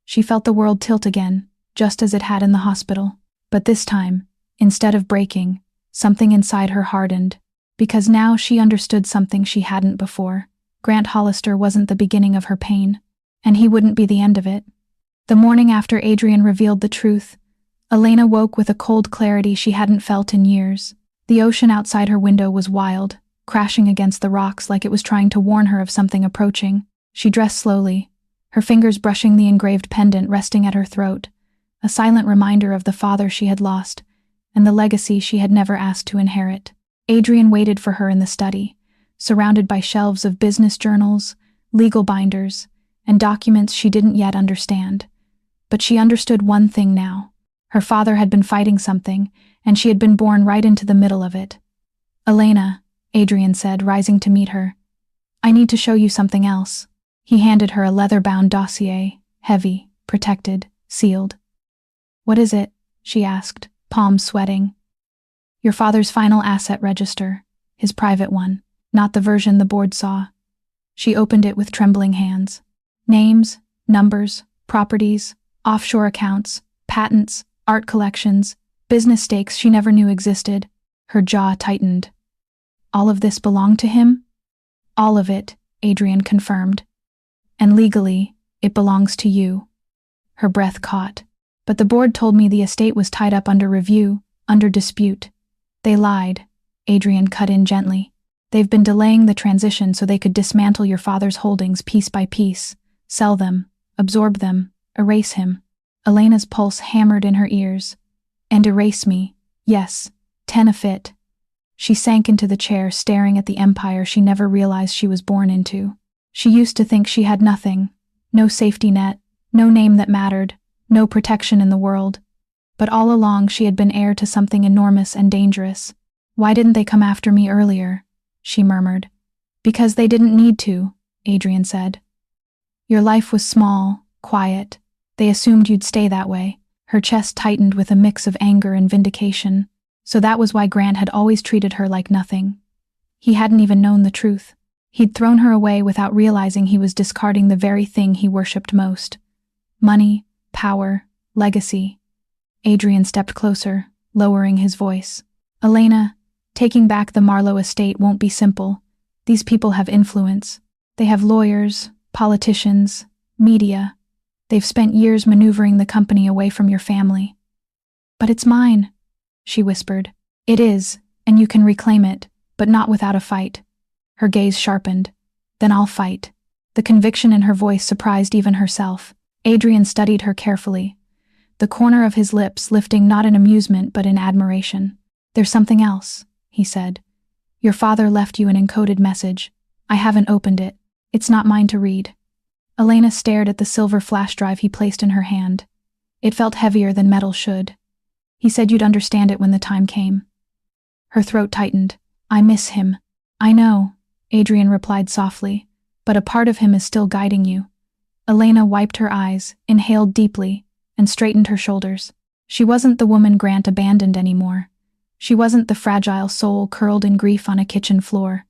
She felt the world tilt again, just as it had in the hospital. But this time, instead of breaking, something inside her hardened, because now she understood something she hadn't before. Grant Hollister wasn't the beginning of her pain, and he wouldn't be the end of it. The morning after Adrian revealed the truth, Elena woke with a cold clarity she hadn't felt in years. The ocean outside her window was wild, crashing against the rocks like it was trying to warn her of something approaching. She dressed slowly, her fingers brushing the engraved pendant resting at her throat, a silent reminder of the father she had lost and the legacy she had never asked to inherit. Adrian waited for her in the study, surrounded by shelves of business journals, legal binders, and documents she didn't yet understand. But she understood one thing now. Her father had been fighting something, and she had been born right into the middle of it. "Elena," Adrian said, rising to meet her, "I need to show you something else." He handed her a leather-bound dossier, heavy, protected, sealed. "What is it?" she asked, palms sweating. "Your father's final asset register, his private one, not the version the board saw." She opened it with trembling hands. Names, numbers, properties, offshore accounts, patents, art collections, business stakes she never knew existed. Her jaw tightened. "All of this belonged to him?" "All of it," Adrian confirmed. "And legally, it belongs to you." Her breath caught. "But the board told me the estate was tied up under review, under dispute." "They lied," Adrian cut in gently. "They've been delaying the transition so they could dismantle your father's holdings piece by piece, sell them, absorb them, erase him." Elena's pulse hammered in her ears. "And erase me. Yes, 10 a fit." She sank into the chair, staring at the empire she never realized she was born into. She used to think she had nothing, no safety net, no name that mattered, no protection in the world. But all along she had been heir to something enormous and dangerous. Why didn't they come after me earlier? she murmured. Because they didn't need to, Adrian said. Your life was small, quiet. They assumed you'd stay that way. Her chest tightened with a mix of anger and vindication. So that was why Grant had always treated her like nothing. He hadn't even known the truth. He'd thrown her away without realizing he was discarding the very thing he worshipped most. Money, power, legacy. Adrian stepped closer, lowering his voice. Elena, taking back the Marlowe estate won't be simple. These people have influence. They have lawyers, politicians, media. They've spent years maneuvering the company away from your family. But it's mine, she whispered. It is, and you can reclaim it, but not without a fight. Her gaze sharpened. Then I'll fight. The conviction in her voice surprised even herself. Adrian studied her carefully, the corner of his lips lifting not in amusement but in admiration. There's something else, he said. Your father left you an encoded message. I haven't opened it. It's not mine to read. Elena stared at the silver flash drive he placed in her hand. It felt heavier than metal should. He said you'd understand it when the time came. Her throat tightened. I miss him. I know, Adrian replied softly, but a part of him is still guiding you. Elena wiped her eyes, inhaled deeply, and straightened her shoulders. She wasn't the woman Grant abandoned anymore. She wasn't the fragile soul curled in grief on a kitchen floor.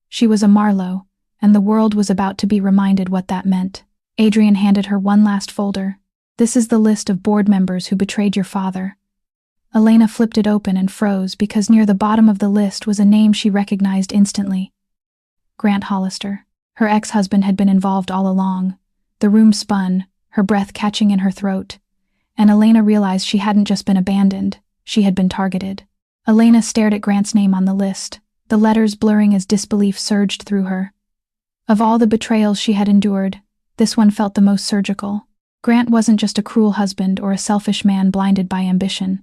She was a Marlowe, and the world was about to be reminded what that meant. Adrian handed her one last folder. This is the list of board members who betrayed your father. Elena flipped it open and froze because near the bottom of the list was a name she recognized instantly. Grant Hollister. Her ex-husband had been involved all along. The room spun, her breath catching in her throat, and Elena realized she hadn't just been abandoned, she had been targeted. Elena stared at Grant's name on the list, the letters blurring as disbelief surged through her. Of all the betrayals she had endured, this one felt the most surgical. Grant wasn't just a cruel husband or a selfish man blinded by ambition.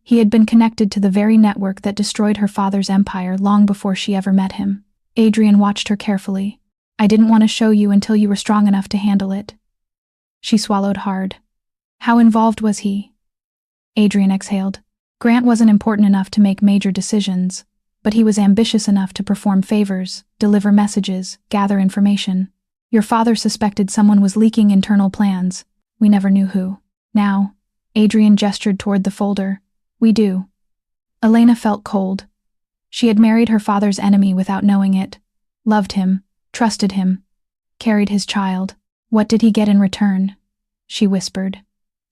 He had been connected to the very network that destroyed her father's empire long before she ever met him. Adrian watched her carefully. I didn't want to show you until you were strong enough to handle it. She swallowed hard. How involved was he? Adrian exhaled. Grant wasn't important enough to make major decisions, but he was ambitious enough to perform favors, deliver messages, gather information. Your father suspected someone was leaking internal plans. We never knew who. Now, Adrian gestured toward the folder. We do. Elena felt cold. She had married her father's enemy without knowing it, loved him, trusted him, carried his child. What did he get in return? She whispered.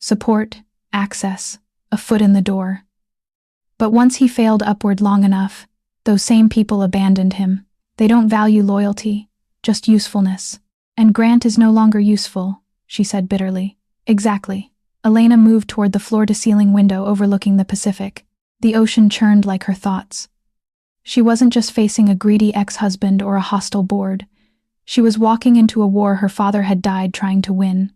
Support, access, a foot in the door. But once he failed upward long enough, those same people abandoned him. They don't value loyalty, just usefulness. And Grant is no longer useful, she said bitterly. Exactly. Elena moved toward the floor-to-ceiling window overlooking the Pacific. The ocean churned like her thoughts. She wasn't just facing a greedy ex-husband or a hostile board. She was walking into a war her father had died trying to win.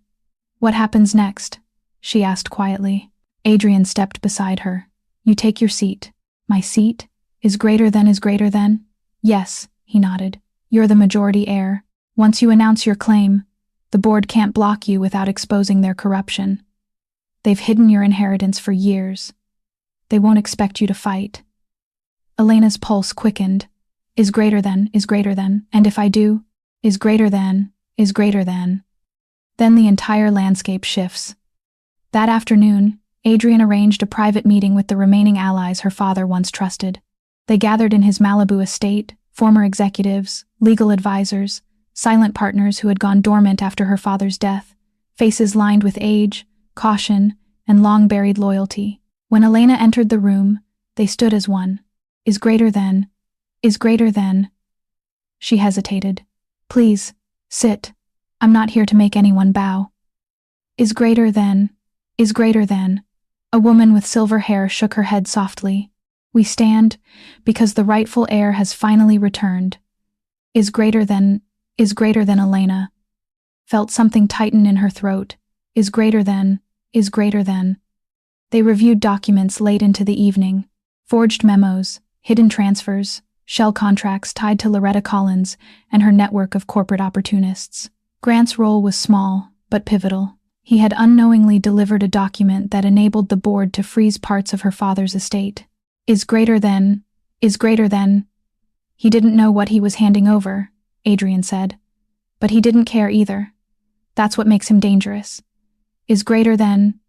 What happens next? She asked quietly. Adrian stepped beside her. You take your seat. My seat? Is greater than? Yes, he nodded. You're the majority heir. Once you announce your claim, the board can't block you without exposing their corruption. They've hidden your inheritance for years. They won't expect you to fight. Elena's pulse quickened. Is greater than, and if I do, is greater than. Then the entire landscape shifts. That afternoon, Adrian arranged a private meeting with the remaining allies her father once trusted. They gathered in his Malibu estate, former executives, legal advisors, silent partners who had gone dormant after her father's death, faces lined with age, caution, and long-buried loyalty. When Elena entered the room, they stood as one. Is greater than. She hesitated. Please, sit. I'm not here to make anyone bow. Is greater than. A woman with silver hair shook her head softly. We stand because the rightful heir has finally returned. Is greater than Elena. Felt something tighten in her throat. Is greater than. They reviewed documents late into the evening. Forged memos, hidden transfers, shell contracts tied to Loretta Collins and her network of corporate opportunists. Grant's role was small, but pivotal. He had unknowingly delivered a document that enabled the board to freeze parts of her father's estate. Is greater than. He didn't know what he was handing over, Adrian said. But he didn't care either. That's what makes him dangerous. Is greater than.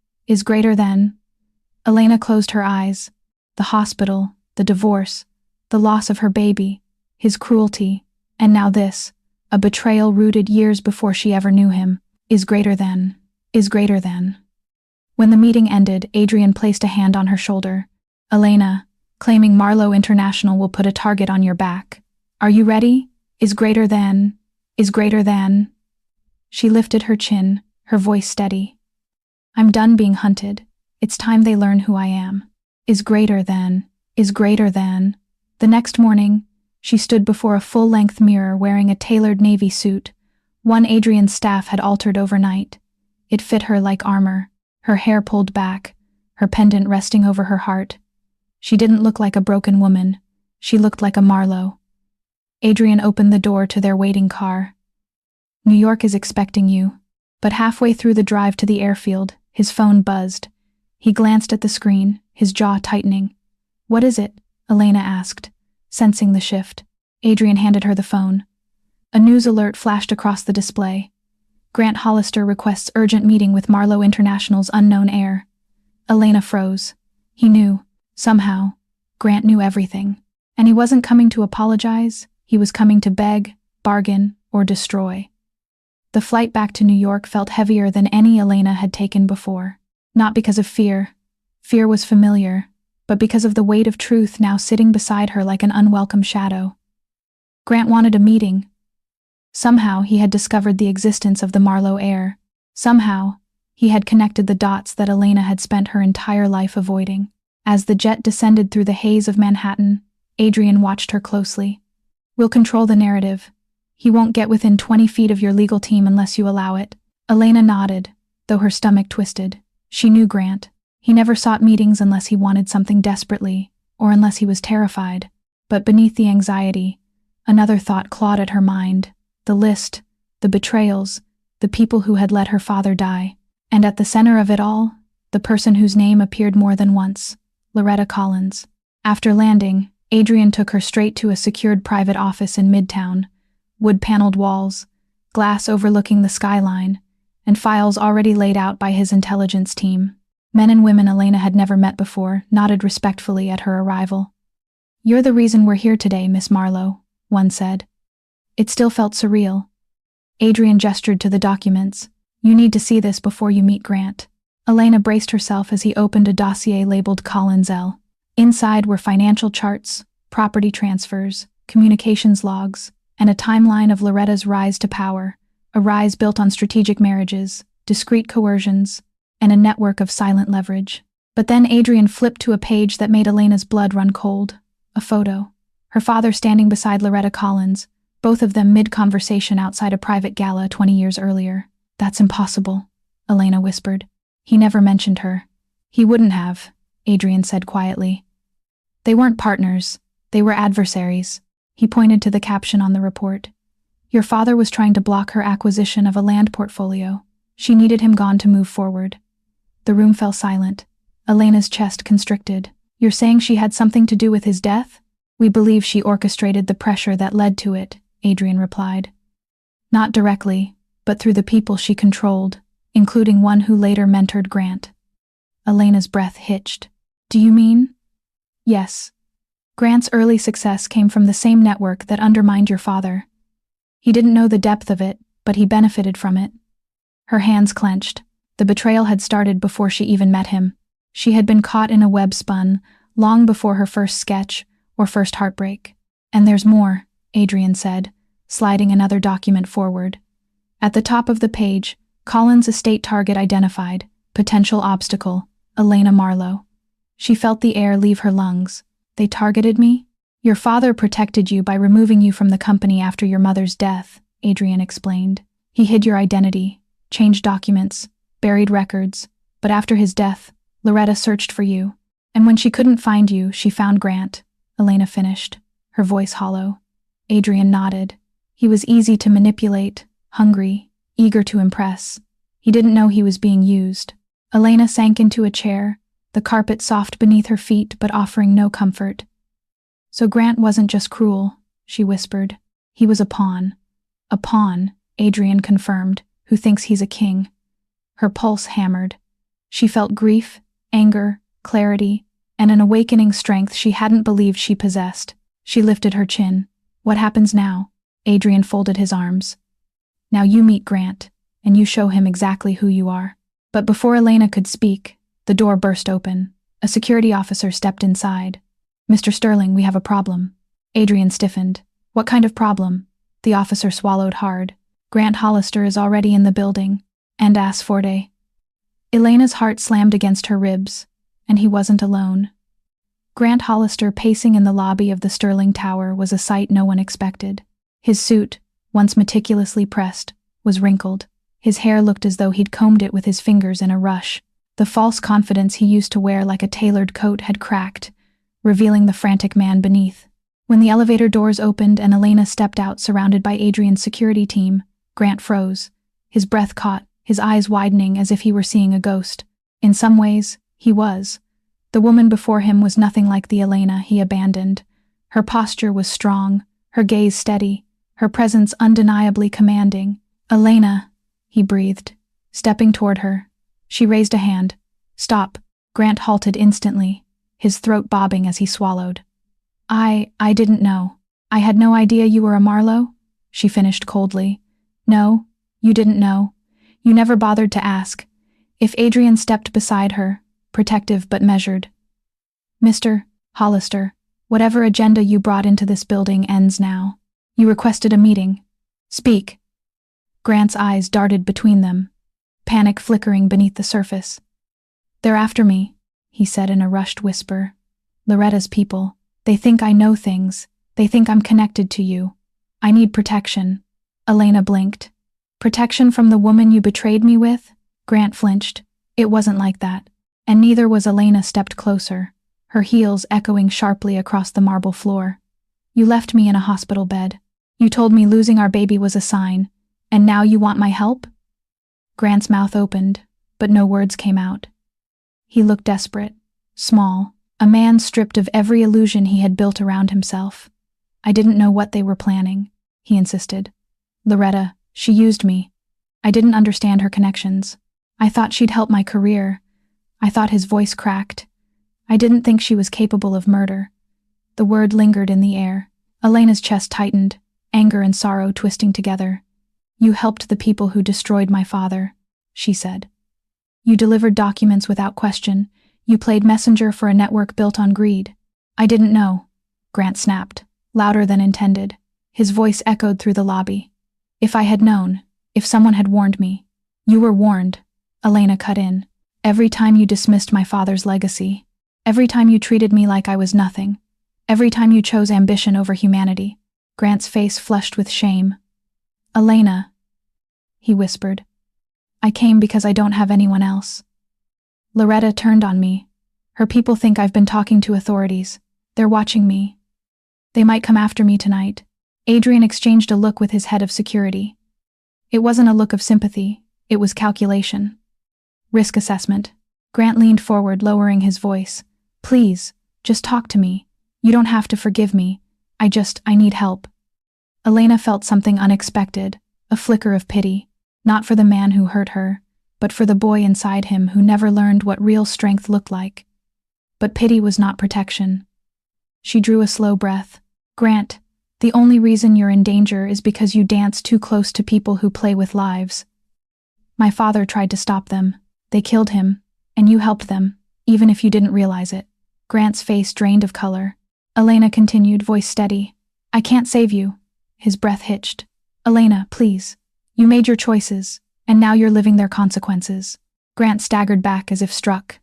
Elena closed her eyes. The hospital, the divorce, the loss of her baby, his cruelty, and now this, a betrayal rooted years before she ever knew him, is greater than. When the meeting ended, Adrian placed a hand on her shoulder. Elena, claiming Marlowe International will put a target on your back. Are you ready? Is greater than. She lifted her chin, her voice steady. I'm done being hunted. It's time they learn who I am. Is greater than. The next morning, she stood before a full-length mirror wearing a tailored navy suit, one Adrian's staff had altered overnight. It fit her like armor, her hair pulled back, her pendant resting over her heart. She didn't look like a broken woman. She looked like a Marlowe. Adrian opened the door to their waiting car. New York is expecting you. But halfway through the drive to the airfield, his phone buzzed. He glanced at the screen, his jaw tightening. What is it? Elena asked, sensing the shift. Adrian handed her the phone. A news alert flashed across the display. Grant Hollister requests urgent meeting with Marlowe International's unknown heir. Elena froze. He knew. Somehow. Grant knew everything. And he wasn't coming to apologize. He was coming to beg, bargain, or destroy. The flight back to New York felt heavier than any Elena had taken before. Not because of fear. Fear was familiar, but because of the weight of truth now sitting beside her like an unwelcome shadow. Grant wanted a meeting. Somehow he had discovered the existence of the Marlowe heir. Somehow he had connected the dots that Elena had spent her entire life avoiding. As the jet descended through the haze of Manhattan, Adrian watched her closely. We'll control the narrative. He won't get within 20 feet of your legal team unless you allow it. Elena nodded, though her stomach twisted. She knew Grant. He never sought meetings unless he wanted something desperately, or unless he was terrified. But beneath the anxiety, another thought clawed at her mind. The list, the betrayals, the people who had let her father die. And at the center of it all, the person whose name appeared more than once, Loretta Collins. After landing, Adrian took her straight to a secured private office in Midtown. Wood-paneled walls, glass overlooking the skyline, and files already laid out by his intelligence team. Men and women Elena had never met before nodded respectfully at her arrival. You're the reason we're here today, Miss Marlowe, one said. It still felt surreal. Adrian gestured to the documents. You need to see this before you meet Grant. Elena braced herself as he opened a dossier labeled Collins L. Inside were financial charts, property transfers, communications logs, and a timeline of Loretta's rise to power, a rise built on strategic marriages, discreet coercions, and a network of silent leverage. But then Adrian flipped to a page that made Elena's blood run cold. A photo. Her father standing beside Loretta Collins, both of them mid-conversation outside a private gala 20 years earlier. That's impossible, Elena whispered. He never mentioned her. He wouldn't have, Adrian said quietly. They weren't partners. They were adversaries. He pointed to the caption on the report. Your father was trying to block her acquisition of a land portfolio. She needed him gone to move forward. The room fell silent. Elena's chest constricted. You're saying she had something to do with his death? We believe she orchestrated the pressure that led to it, Adrian replied. Not directly, but through the people she controlled, including one who later mentored Grant. Elena's breath hitched. Do you mean? Yes. Grant's early success came from the same network that undermined your father. He didn't know the depth of it, but he benefited from it. Her hands clenched. The betrayal had started before she even met him. She had been caught in a web spun, long before her first sketch or first heartbreak. And there's more, Adrian said, sliding another document forward. At the top of the page, Collins' estate target identified, potential obstacle, Elena Marlowe. She felt the air leave her lungs. They targeted me? Your father protected you by removing you from the company after your mother's death, Adrian explained. He hid your identity, changed documents, buried records, but after his death, Loretta searched for you. And when she couldn't find you, she found Grant, Elena finished, her voice hollow. Adrian nodded. He was easy to manipulate, hungry, eager to impress. He didn't know he was being used. Elena sank into a chair, the carpet soft beneath her feet but offering no comfort. So Grant wasn't just cruel, she whispered. He was a pawn. A pawn, Adrian confirmed, who thinks he's a king. Her pulse hammered. She felt grief, anger, clarity, and an awakening strength she hadn't believed she possessed. She lifted her chin. What happens now? Adrian folded his arms. Now you meet Grant, and you show him exactly who you are. But before Elena could speak, the door burst open. A security officer stepped inside. Mr. Sterling, we have a problem. Adrian stiffened. What kind of problem? The officer swallowed hard. Grant Hollister is already in the building, and as forte. Elena's heart slammed against her ribs, and he wasn't alone. Grant Hollister, pacing in the lobby of the Sterling Tower, was a sight no one expected. His suit, once meticulously pressed, was wrinkled. His hair looked as though he'd combed it with his fingers in a rush. The false confidence he used to wear like a tailored coat had cracked, revealing the frantic man beneath. When the elevator doors opened and Elena stepped out surrounded by Adrian's security team, Grant froze. His breath caught, his eyes widening as if he were seeing a ghost. In some ways, he was. The woman before him was nothing like the Elena he abandoned. Her posture was strong, her gaze steady, her presence undeniably commanding. Elena, he breathed, stepping toward her. She raised a hand. Stop. Grant halted instantly, his throat bobbing as he swallowed. I didn't know. I had no idea you were a Marlowe, she finished coldly. No, you didn't know. You never bothered to ask. If Adrian stepped beside her, protective but measured. Mr. Hollister, whatever agenda you brought into this building ends now. You requested a meeting. Speak. Grant's eyes darted between them, panic flickering beneath the surface. They're after me, he said in a rushed whisper. Loretta's people. They think I know things. They think I'm connected to you. I need protection. Elena blinked. Protection from the woman you betrayed me with? Grant flinched. It wasn't like that. And neither was Elena. Stepped closer, her heels echoing sharply across the marble floor. You left me in a hospital bed. You told me losing our baby was a sign. And now you want my help? Grant's mouth opened, but no words came out. He looked desperate, small, a man stripped of every illusion he had built around himself. I didn't know what they were planning, he insisted. Loretta, she used me. I didn't understand her connections. I thought she'd help my career. I thought. His voice cracked. I didn't think she was capable of murder. The word lingered in the air. Elena's chest tightened, anger and sorrow twisting together. You helped the people who destroyed my father, she said. You delivered documents without question. You played messenger for a network built on greed. I didn't know, Grant snapped, louder than intended. His voice echoed through the lobby. If I had known, if someone had warned me. You were warned, Elena cut in. Every time you dismissed my father's legacy. Every time you treated me like I was nothing. Every time you chose ambition over humanity. Grant's face flushed with shame. Elena, he whispered. I came because I don't have anyone else. Loretta turned on me. Her people think I've been talking to authorities. They're watching me. They might come after me tonight. Adrian exchanged a look with his head of security. It wasn't a look of sympathy, it was calculation. Risk assessment. Grant leaned forward, lowering his voice. Please, just talk to me. You don't have to forgive me. I need help. Elena felt something unexpected, a flicker of pity, not for the man who hurt her, but for the boy inside him who never learned what real strength looked like. But pity was not protection. She drew a slow breath. Grant, the only reason you're in danger is because you dance too close to people who play with lives. My father tried to stop them. They killed him, and you helped them, even if you didn't realize it. Grant's face drained of color. Elena continued, voice steady. I can't save you. His breath hitched. Elena, please. You made your choices, and now you're living their consequences. Grant staggered back as if struck.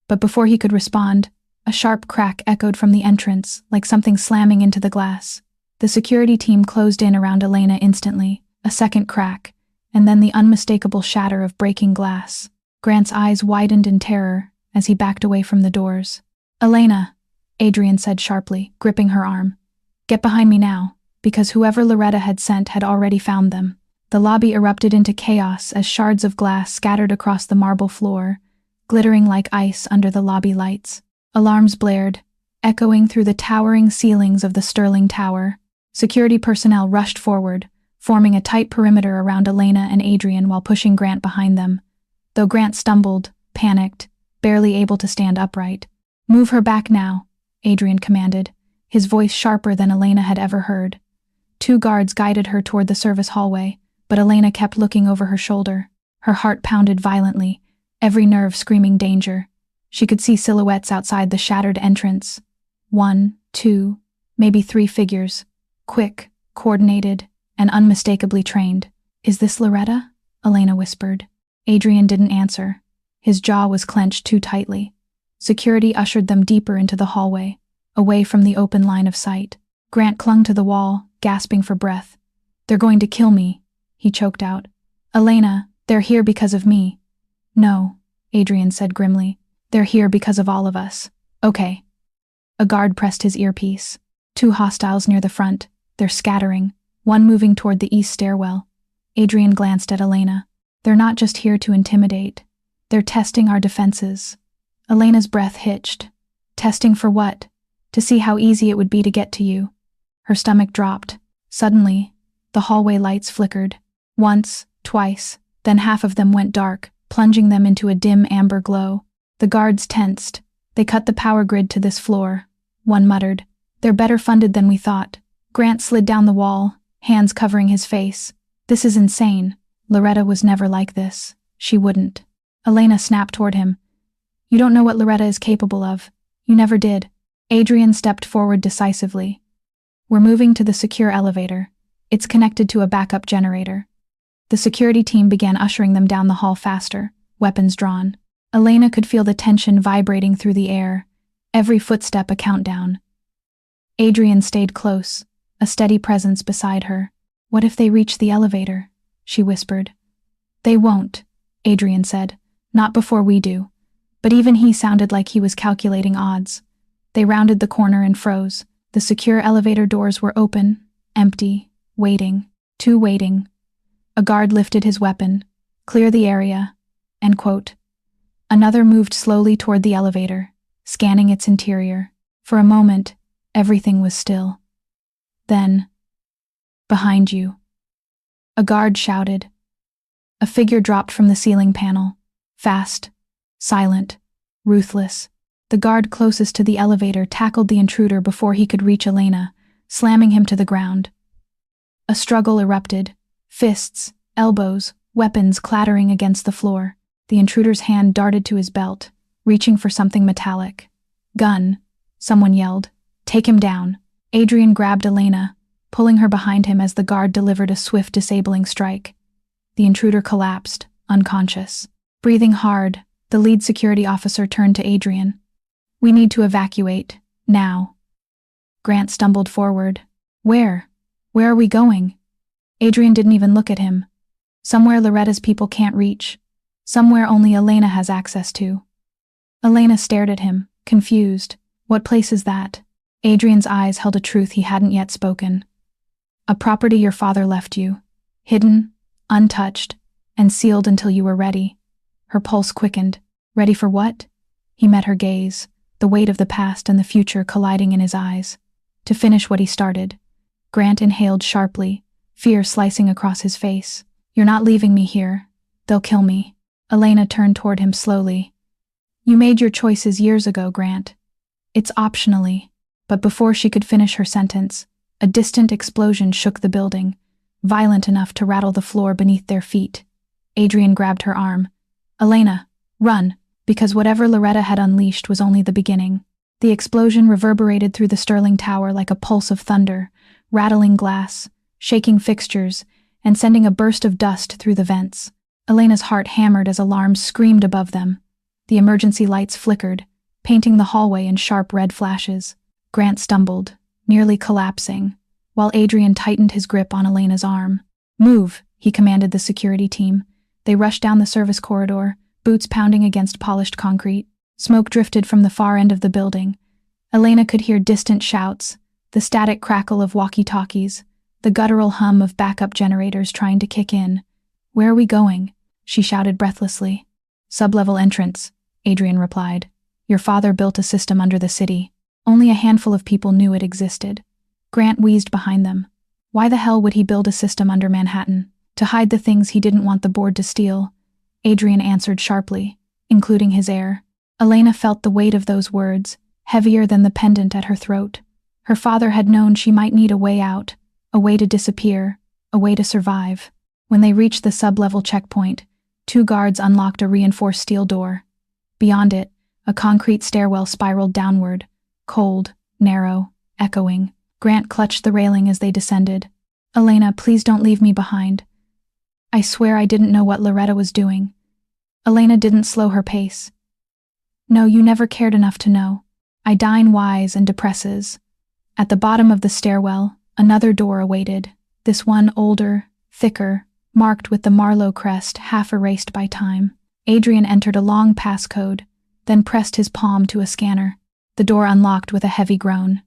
But before he could respond, a sharp crack echoed from the entrance, like something slamming into the glass. The security team closed in around Elena instantly, a second crack, and then the unmistakable shatter of breaking glass. Grant's eyes widened in terror as he backed away from the doors. Elena, Adrian said sharply, gripping her arm. Get behind me now, because whoever Loretta had sent had already found them. The lobby erupted into chaos as shards of glass scattered across the marble floor, glittering like ice under the lobby lights. Alarms blared, echoing through the towering ceilings of the Sterling Tower. Security personnel rushed forward, forming a tight perimeter around Elena and Adrian while pushing Grant behind them. Though Grant stumbled, panicked, barely able to stand upright. "Move her back now," Adrian commanded, his voice sharper than Elena had ever heard. 2 guards guided her toward the service hallway, but Elena kept looking over her shoulder. Her heart pounded violently, every nerve screaming danger. She could see silhouettes outside the shattered entrance. 1, 2, maybe 3 figures. Quick, coordinated, and unmistakably trained. "Is this Loretta?" Elena whispered. Adrian didn't answer. His jaw was clenched too tightly. Security ushered them deeper into the hallway, away from the open line of sight. Grant clung to the wall, gasping for breath. "They're going to kill me," he choked out. "Elena, they're here because of me." "No," Adrian said grimly. "They're here because of all of us." "Okay." A guard pressed his earpiece. 2 hostiles near the front. They're scattering, one moving toward the east stairwell. Adrian glanced at Elena. "They're not just here to intimidate. They're testing our defenses." Elena's breath hitched. "Testing for what?" "To see how easy it would be to get to you." Her stomach dropped. Suddenly, the hallway lights flickered. Once, twice, then half of them went dark, plunging them into a dim amber glow. The guards tensed. "They cut the power grid to this floor," one muttered. "They're better funded than we thought." Grant slid down the wall, hands covering his face. "This is insane. Loretta was never like this. She wouldn't." Elena snapped toward him. "You don't know what Loretta is capable of. You never did." Adrian stepped forward decisively. "We're moving to the secure elevator. It's connected to a backup generator." The security team began ushering them down the hall faster, weapons drawn. Elena could feel the tension vibrating through the air, every footstep a countdown. Adrian stayed close, a steady presence beside her. "What if they reach the elevator?" she whispered. "They won't," Adrian said. "Not before we do." But even he sounded like he was calculating odds. They rounded the corner and froze. The secure elevator doors were open, empty, waiting, 2 waiting. A guard lifted his weapon. "Clear the area." End quote. Another moved slowly toward the elevator, scanning its interior. For a moment, everything was still. Then, "Behind you." A guard shouted. A figure dropped from the ceiling panel. Fast, silent, ruthless. The guard closest to the elevator tackled the intruder before he could reach Elena, slamming him to the ground. A struggle erupted. Fists, elbows, weapons clattering against the floor. The intruder's hand darted to his belt, reaching for something metallic. "Gun," someone yelled. "Take him down." Adrian grabbed Elena, pulling her behind him as the guard delivered a swift disabling strike. The intruder collapsed, unconscious. Breathing hard, the lead security officer turned to Adrian. "We need to evacuate, now." Grant stumbled forward. "Where? Where are we going?" Adrian didn't even look at him. "Somewhere Loretta's people can't reach. Somewhere only Elena has access to." Elena stared at him, confused. "What place is that?" Adrian's eyes held a truth he hadn't yet spoken. "A property your father left you. Hidden, untouched, and sealed until you were ready." Her pulse quickened. "Ready for what?" He met her gaze, the weight of the past and the future colliding in his eyes. "To finish what he started." Grant inhaled sharply, fear slicing across his face. "You're not leaving me here. They'll kill me." Elena turned toward him slowly. "You made your choices years ago, Grant. It's optionally." But before she could finish her sentence, a distant explosion shook the building, violent enough to rattle the floor beneath their feet. Adrian grabbed her arm. "Elena, run," because whatever Loretta had unleashed was only the beginning. The explosion reverberated through the Sterling Tower like a pulse of thunder, rattling glass, shaking fixtures, and sending a burst of dust through the vents. Elena's heart hammered as alarms screamed above them. The emergency lights flickered, painting the hallway in sharp red flashes. Grant stumbled, nearly collapsing, while Adrian tightened his grip on Elena's arm. "Move," he commanded the security team. They rushed down the service corridor, boots pounding against polished concrete. Smoke drifted from the far end of the building. Elena could hear distant shouts, the static crackle of walkie-talkies, the guttural hum of backup generators trying to kick in. "Where are we going?" she shouted breathlessly. "Sublevel entrance," Adrian replied. "Your father built a system under the city. Only a handful of people knew it existed." Grant wheezed behind them. Why the hell would he build a system under Manhattan? To hide the things he didn't want the board to steal, Adrian answered sharply, including his heir. Elena felt the weight of those words, heavier than the pendant at her throat. Her father had known she might need a way out, a way to disappear, a way to survive. When they reached the sub-level checkpoint, 2 guards unlocked a reinforced steel door. Beyond it, a concrete stairwell spiraled downward, cold, narrow, echoing. Grant clutched the railing as they descended. Elena, please don't leave me behind. I swear I didn't know what Loretta was doing. Elena didn't slow her pace. No, you never cared enough to know. I dine wise and depresses. At the bottom of the stairwell, another door awaited, this one older, thicker, marked with the Marlowe crest half erased by time. Adrian entered a long passcode, then pressed his palm to a scanner. The door unlocked with a heavy groan.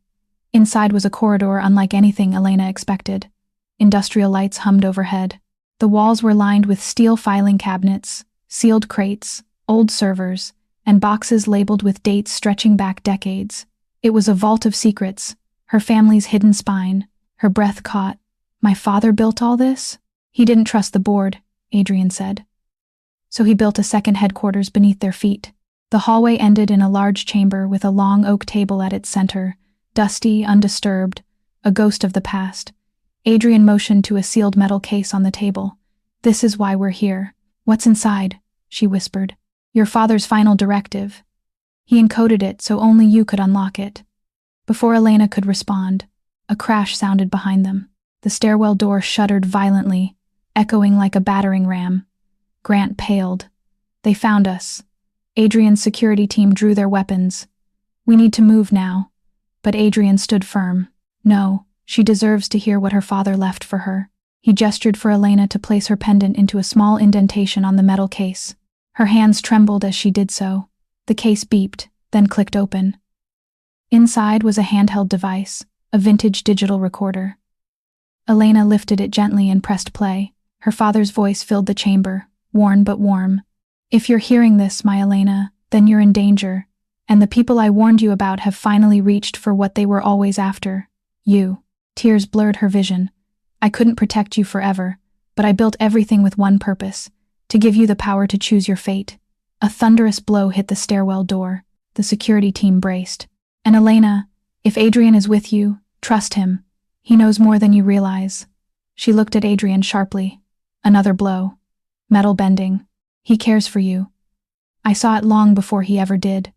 Inside was a corridor unlike anything Elena expected. Industrial lights hummed overhead. The walls were lined with steel filing cabinets, sealed crates, old servers, and boxes labeled with dates stretching back decades. It was a vault of secrets, her family's hidden spine. Her breath caught. My father built all this? He didn't trust the board, Adrian said. So he built a second headquarters beneath their feet. The hallway ended in a large chamber with a long oak table at its center, dusty, undisturbed, a ghost of the past. Adrian motioned to a sealed metal case on the table. This is why we're here. What's inside? She whispered. Your father's final directive. He encoded it so only you could unlock it. Before Elena could respond, a crash sounded behind them. The stairwell door shuddered violently, echoing like a battering ram. Grant paled. They found us. Adrian's security team drew their weapons. We need to move now. But Adrian stood firm. No, she deserves to hear what her father left for her. He gestured for Elena to place her pendant into a small indentation on the metal case. Her hands trembled as she did so. The case beeped, then clicked open. Inside was a handheld device, a vintage digital recorder. Elena lifted it gently and pressed play. Her father's voice filled the chamber, worn but warm. If you're hearing this, my Elena, then you're in danger, and the people I warned you about have finally reached for what they were always after. You. Tears blurred her vision. I couldn't protect you forever, but I built everything with one purpose, to give you the power to choose your fate. A thunderous blow hit the stairwell door. The security team braced. And Elena, if Adrian is with you, trust him. He knows more than you realize. She looked at Adrian sharply. Another blow. Metal bending. He cares for you. I saw it long before he ever did.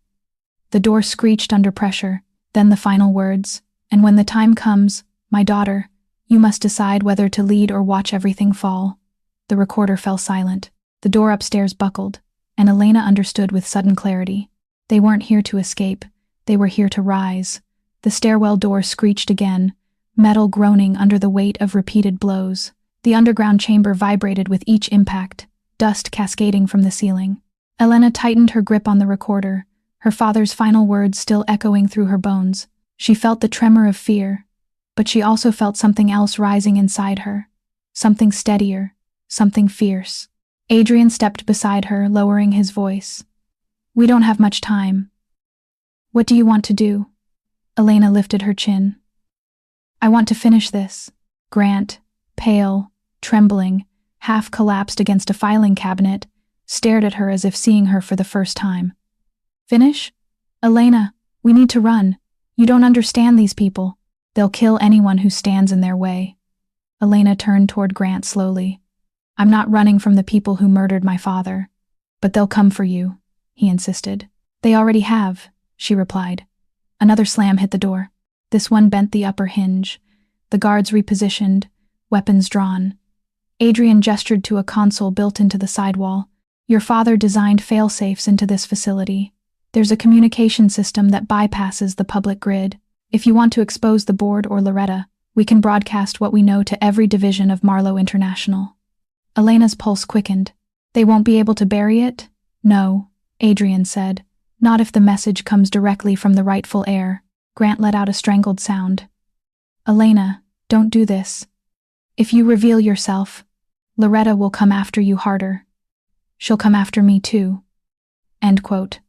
The door screeched under pressure, then the final words. And when the time comes, my daughter, you must decide whether to lead or watch everything fall. The recorder fell silent. The door upstairs buckled, and Elena understood with sudden clarity. They weren't here to escape. They were here to rise. The stairwell door screeched again, metal groaning under the weight of repeated blows. The underground chamber vibrated with each impact, dust cascading from the ceiling. Elena tightened her grip on the recorder, her father's final words still echoing through her bones. She felt the tremor of fear, but she also felt something else rising inside her. Something steadier, something fierce. Adrian stepped beside her, lowering his voice. We don't have much time. What do you want to do? Elena lifted her chin. I want to finish this. Grant, pale, trembling, half collapsed against a filing cabinet, stared at her as if seeing her for the first time. Finish? Elena, we need to run. You don't understand these people. They'll kill anyone who stands in their way. Elena turned toward Grant slowly. I'm not running from the people who murdered my father. But they'll come for you, he insisted. They already have, she replied. Another slam hit the door. This one bent the upper hinge. The guards repositioned, weapons drawn. Adrian gestured to a console built into the sidewall. Your father designed fail-safes into this facility. There's a communication system that bypasses the public grid. If you want to expose the board or Loretta, we can broadcast what we know to every division of Marlowe International. Elena's pulse quickened. They won't be able to bury it? No, Adrian said. Not if the message comes directly from the rightful heir. Grant let out a strangled sound. Elena, don't do this. If you reveal yourself, Loretta will come after you harder. She'll come after me too. End quote.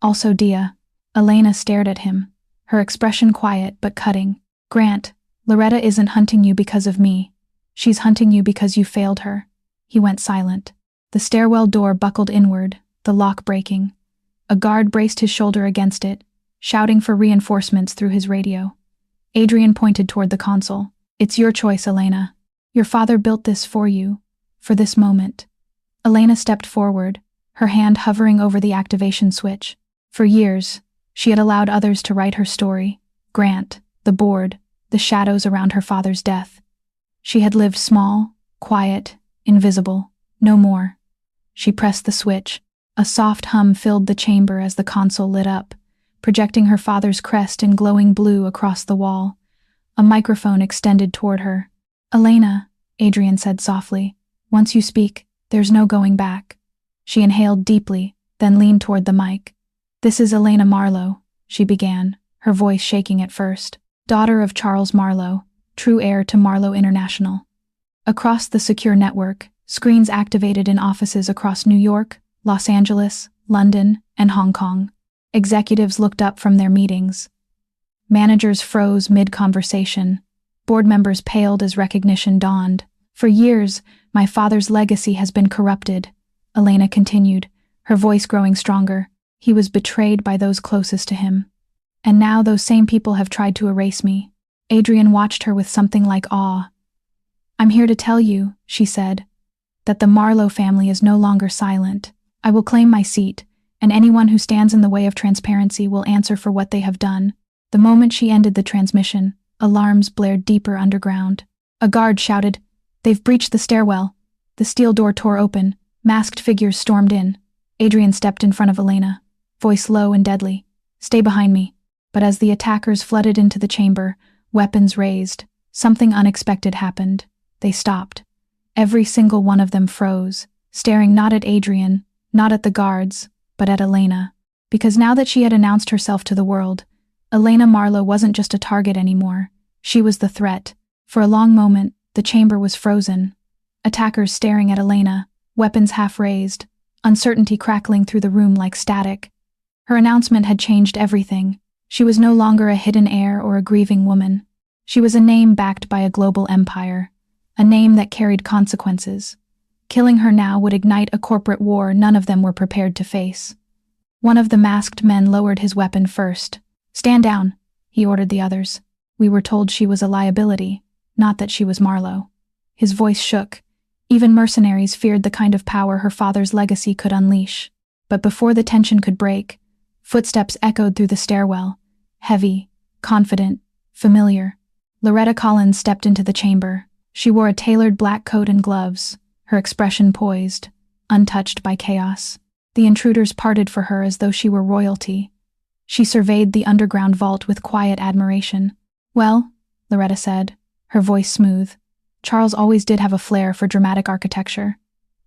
Also Dia. Elena stared at him, her expression quiet but cutting. Grant, Loretta isn't hunting you because of me. She's hunting you because you failed her." He went silent. The stairwell door buckled inward, the lock breaking. A guard braced his shoulder against it, shouting for reinforcements through his radio. Adrian pointed toward the console. "It's your choice, Elena. Your father built this for you, for this moment." Elena stepped forward, her hand hovering over the activation switch. For years, she had allowed others to write her story. Grant, the board, the shadows around her father's death. She had lived small, quiet, invisible. No more. She pressed the switch. A soft hum filled the chamber as the console lit up, projecting her father's crest in glowing blue across the wall. A microphone extended toward her. "Elena," Adrian said softly, "once you speak, there's no going back." She inhaled deeply, then leaned toward the mic. "This is Elena Marlowe," she began, her voice shaking at first. "Daughter of Charles Marlowe, true heir to Marlowe International." Across the secure network, screens activated in offices across New York, Los Angeles, London, and Hong Kong. Executives looked up from their meetings. Managers froze mid-conversation. Board members paled as recognition dawned. "For years, my father's legacy has been corrupted," Elena continued, her voice growing stronger. "He was betrayed by those closest to him. And now those same people have tried to erase me." Adrian watched her with something like awe. "I'm here to tell you," she said, "that the Marlowe family is no longer silent. I will claim my seat, and anyone who stands in the way of transparency will answer for what they have done." The moment she ended the transmission, alarms blared deeper underground. A guard shouted, "They've breached the stairwell." The steel door tore open, masked figures stormed in. Adrian stepped in front of Elena, voice low and deadly, "Stay behind me." But as the attackers flooded into the chamber, weapons raised, something unexpected happened. They stopped. Every single one of them froze, staring not at Adrian, not at the guards, but at Elena. Because now that she had announced herself to the world, Elena Marlowe wasn't just a target anymore. She was the threat. For a long moment, the chamber was frozen. Attackers staring at Elena, weapons half raised, uncertainty crackling through the room like static. Her announcement had changed everything. She was no longer a hidden heir or a grieving woman. She was a name backed by a global empire, a name that carried consequences. Killing her now would ignite a corporate war none of them were prepared to face. One of the masked men lowered his weapon first. "Stand down," he ordered the others. "We were told she was a liability, not that she was Marlowe." His voice shook. Even mercenaries feared the kind of power her father's legacy could unleash. But before the tension could break, footsteps echoed through the stairwell, heavy, confident, familiar. Loretta Collins stepped into the chamber. She wore a tailored black coat and gloves, her expression poised, untouched by chaos. The intruders parted for her as though she were royalty. She surveyed the underground vault with quiet admiration. "Well," Loretta said, her voice smooth. Charles always did have a flair for dramatic architecture.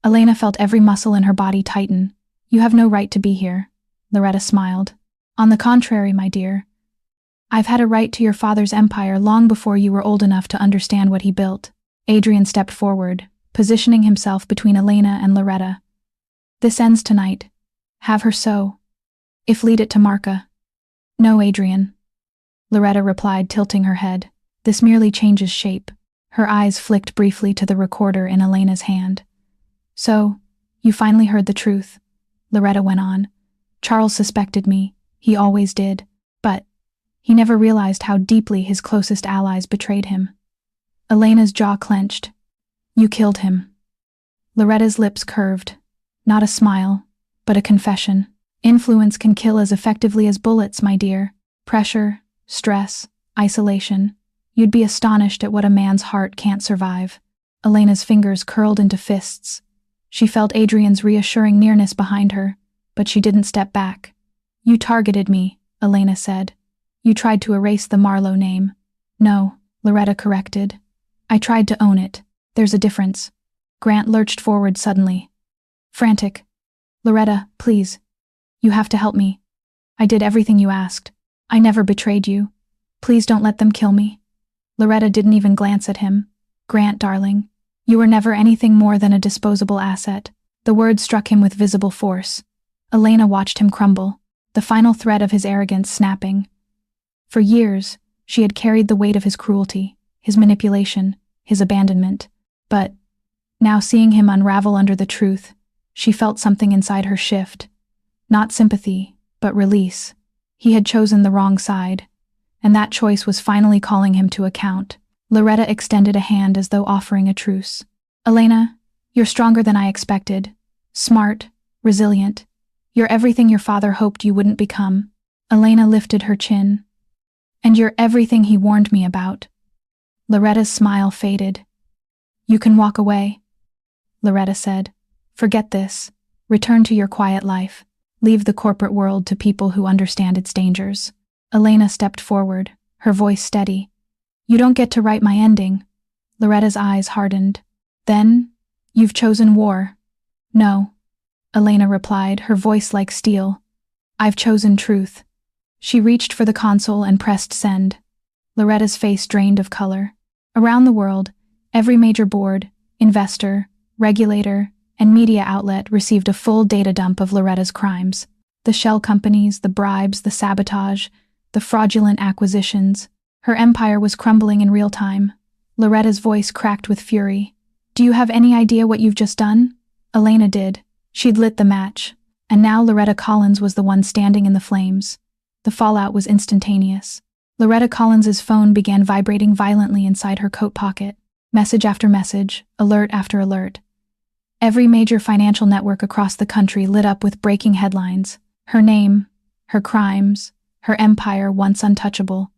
Elena felt every muscle in her body tighten. "You have no right to be here," Loretta smiled. "On the contrary, my dear. I've had a right to your father's empire long before you were old enough to understand what he built." Adrian stepped forward, positioning himself between Elena and Loretta. "This ends tonight. Have her so. If lead it to Marca." "No, Adrian," Loretta replied, tilting her head. "This merely changes shape." Her eyes flicked briefly to the recorder in Elena's hand. "So, you finally heard the truth," Loretta went on. "Charles suspected me. He always did. But he never realized how deeply his closest allies betrayed him." Elena's jaw clenched. "You killed him." Loretta's lips curved. Not a smile, but a confession. "Influence can kill as effectively as bullets, my dear. Pressure, stress, isolation. You'd be astonished at what a man's heart can't survive." Elena's fingers curled into fists. She felt Adrian's reassuring nearness behind her, but she didn't step back. "You targeted me," Elena said. "You tried to erase the Marlowe name." "No," Loretta corrected. "I tried to own it. There's a difference." Grant lurched forward suddenly. Frantic. "Loretta, please. You have to help me. I did everything you asked. I never betrayed you. Please don't let them kill me." Loretta didn't even glance at him. "Grant, darling, you were never anything more than a disposable asset." The words struck him with visible force. Elena watched him crumble, the final thread of his arrogance snapping. For years, she had carried the weight of his cruelty. his manipulation, his abandonment. But, now seeing him unravel under the truth, she felt something inside her shift. Not sympathy, but release. He had chosen the wrong side, and that choice was finally calling him to account. Loretta extended a hand as though offering a truce. Elena, you're stronger than I expected. Smart, resilient. You're everything your father hoped you wouldn't become. Elena lifted her chin. And you're everything he warned me about. Loretta's smile faded. You can walk away, Loretta said. Forget this. Return to your quiet life. Leave the corporate world to people who understand its dangers. Elena stepped forward, her voice steady. You don't get to write my ending. Loretta's eyes hardened. Then, you've chosen war. No, Elena replied, her voice like steel. I've chosen truth. She reached for the console and pressed send. Loretta's face drained of color. Around the world, every major board, investor, regulator, and media outlet received a full data dump of Loretta's crimes. The shell companies, the bribes, the sabotage, the fraudulent acquisitions. Her empire was crumbling in real time. Loretta's voice cracked with fury. Do you have any idea what you've just done? Elena did. She'd lit the match. And now Loretta Collins was the one standing in the flames. The fallout was instantaneous. Loretta Collins's phone began vibrating violently inside her coat pocket. Message after message, alert after alert. Every major financial network across the country lit up with breaking headlines. Her name, her crimes, her empire once untouchable,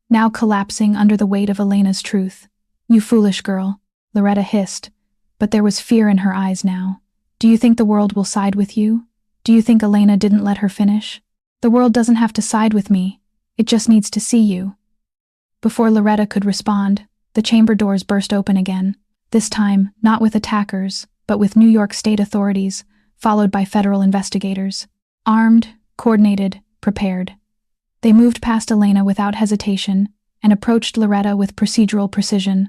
now collapsing under the weight of Elena's truth. You foolish girl, Loretta hissed, but there was fear in her eyes now. Do you think the world will side with you? Do you think Elena didn't let her finish? The world doesn't have to side with me. It just needs to see you. Before Loretta could respond, the chamber doors burst open again, this time not with attackers, but with New York state authorities, followed by federal investigators. Armed, coordinated, prepared. They moved past Elena without hesitation and approached Loretta with procedural precision.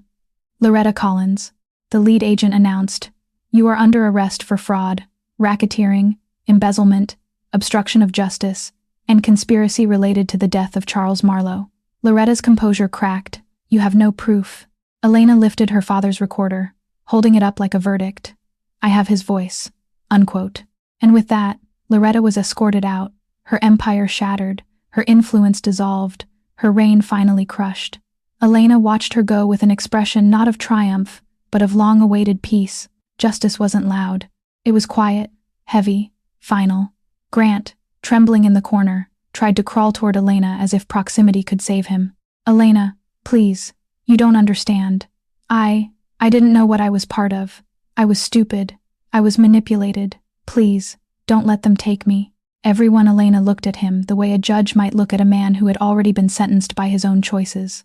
Loretta Collins, the lead agent announced, you are under arrest for fraud, racketeering, embezzlement, obstruction of justice, and conspiracy related to the death of Charles Marlowe. Loretta's composure cracked. You have no proof. Elena lifted her father's recorder, holding it up like a verdict. I have his voice. Unquote. And with that, Loretta was escorted out, her empire shattered, her influence dissolved, her reign finally crushed. Elena watched her go with an expression not of triumph, but of long-awaited peace. Justice wasn't loud. It was quiet, heavy, final. Grant, trembling in the corner, tried to crawl toward Elena as if proximity could save him. Elena, please, you don't understand. I didn't know what I was part of. I was stupid. I was manipulated. Please, don't let them take me. Everyone Elena looked at him the way a judge might look at a man who had already been sentenced by his own choices.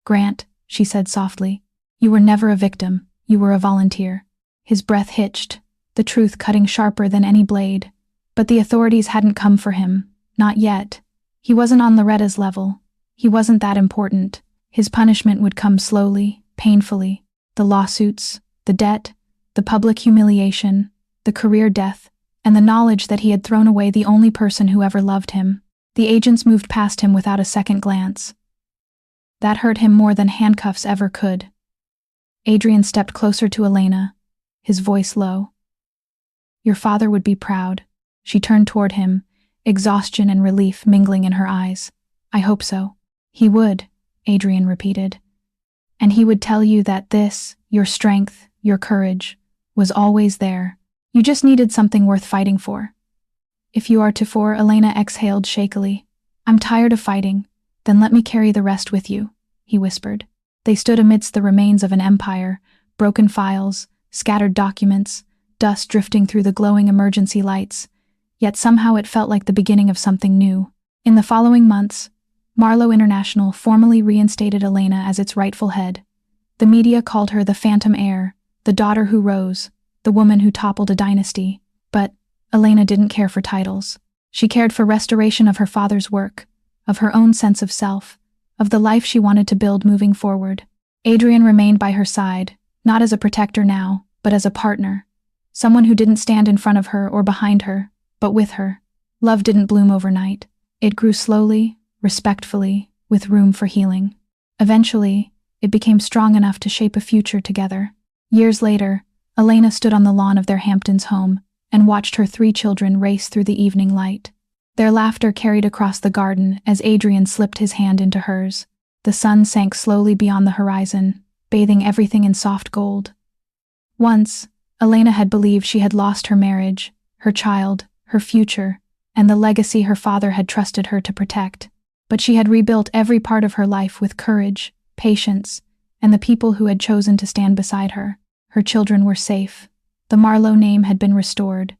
Grant, she said softly, you were never a victim. You were a volunteer. His breath hitched, the truth cutting sharper than any blade. But the authorities hadn't come for him. Not yet. He wasn't on Loretta's level. He wasn't that important. His punishment would come slowly, painfully. The lawsuits, the debt, the public humiliation, the career death, and the knowledge that he had thrown away the only person who ever loved him. The agents moved past him without a second glance. That hurt him more than handcuffs ever could. Adrian stepped closer to Elena, his voice low. Your father would be proud. She turned toward him, exhaustion and relief mingling in her eyes. I hope so. He would, Adrian repeated. And he would tell you that this, your strength, your courage, was always there. You just needed something worth fighting for. If you are to for, Elena exhaled shakily. I'm tired of fighting. Then let me carry the rest with you, he whispered. They stood amidst the remains of an empire, broken files, scattered documents, dust drifting through the glowing emergency lights. Yet somehow it felt like the beginning of something new. In the following months, Marlowe International formally reinstated Elena as its rightful head. The media called her the Phantom Heir, the daughter who rose, the woman who toppled a dynasty. But Elena didn't care for titles. She cared for restoration of her father's work, of her own sense of self, of the life she wanted to build moving forward. Adrian remained by her side, not as a protector now, but as a partner. Someone who didn't stand in front of her or behind her, but with her. Love didn't bloom overnight. It grew slowly, respectfully, with room for healing. Eventually, it became strong enough to shape a future together. Years later, Elena stood on the lawn of their Hamptons home and watched her 3 children race through the evening light. Their laughter carried across the garden as Adrian slipped his hand into hers. The sun sank slowly beyond the horizon, bathing everything in soft gold. Once, Elena had believed she had lost her marriage, her child, her future, and the legacy her father had trusted her to protect. But she had rebuilt every part of her life with courage, patience, and the people who had chosen to stand beside her. Her children were safe. The Marlowe name had been restored.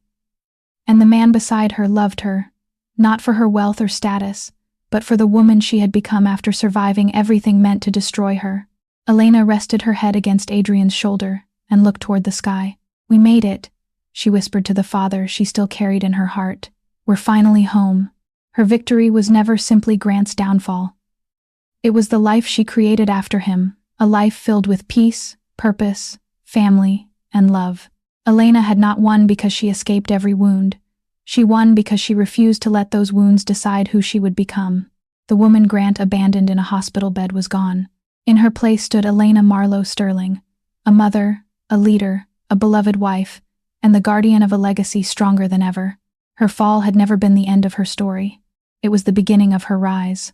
And the man beside her loved her, not for her wealth or status, but for the woman she had become after surviving everything meant to destroy her. Elena rested her head against Adrian's shoulder and looked toward the sky. "We made it," she whispered to the father she still carried in her heart. "We're finally home." Her victory was never simply Grant's downfall. It was the life she created after him, a life filled with peace, purpose, family, and love. Elena had not won because she escaped every wound. She won because she refused to let those wounds decide who she would become. The woman Grant abandoned in a hospital bed was gone. In her place stood Elena Marlowe Sterling, a mother, a leader, a beloved wife, and the guardian of a legacy stronger than ever. Her fall had never been the end of her story. It was the beginning of her rise.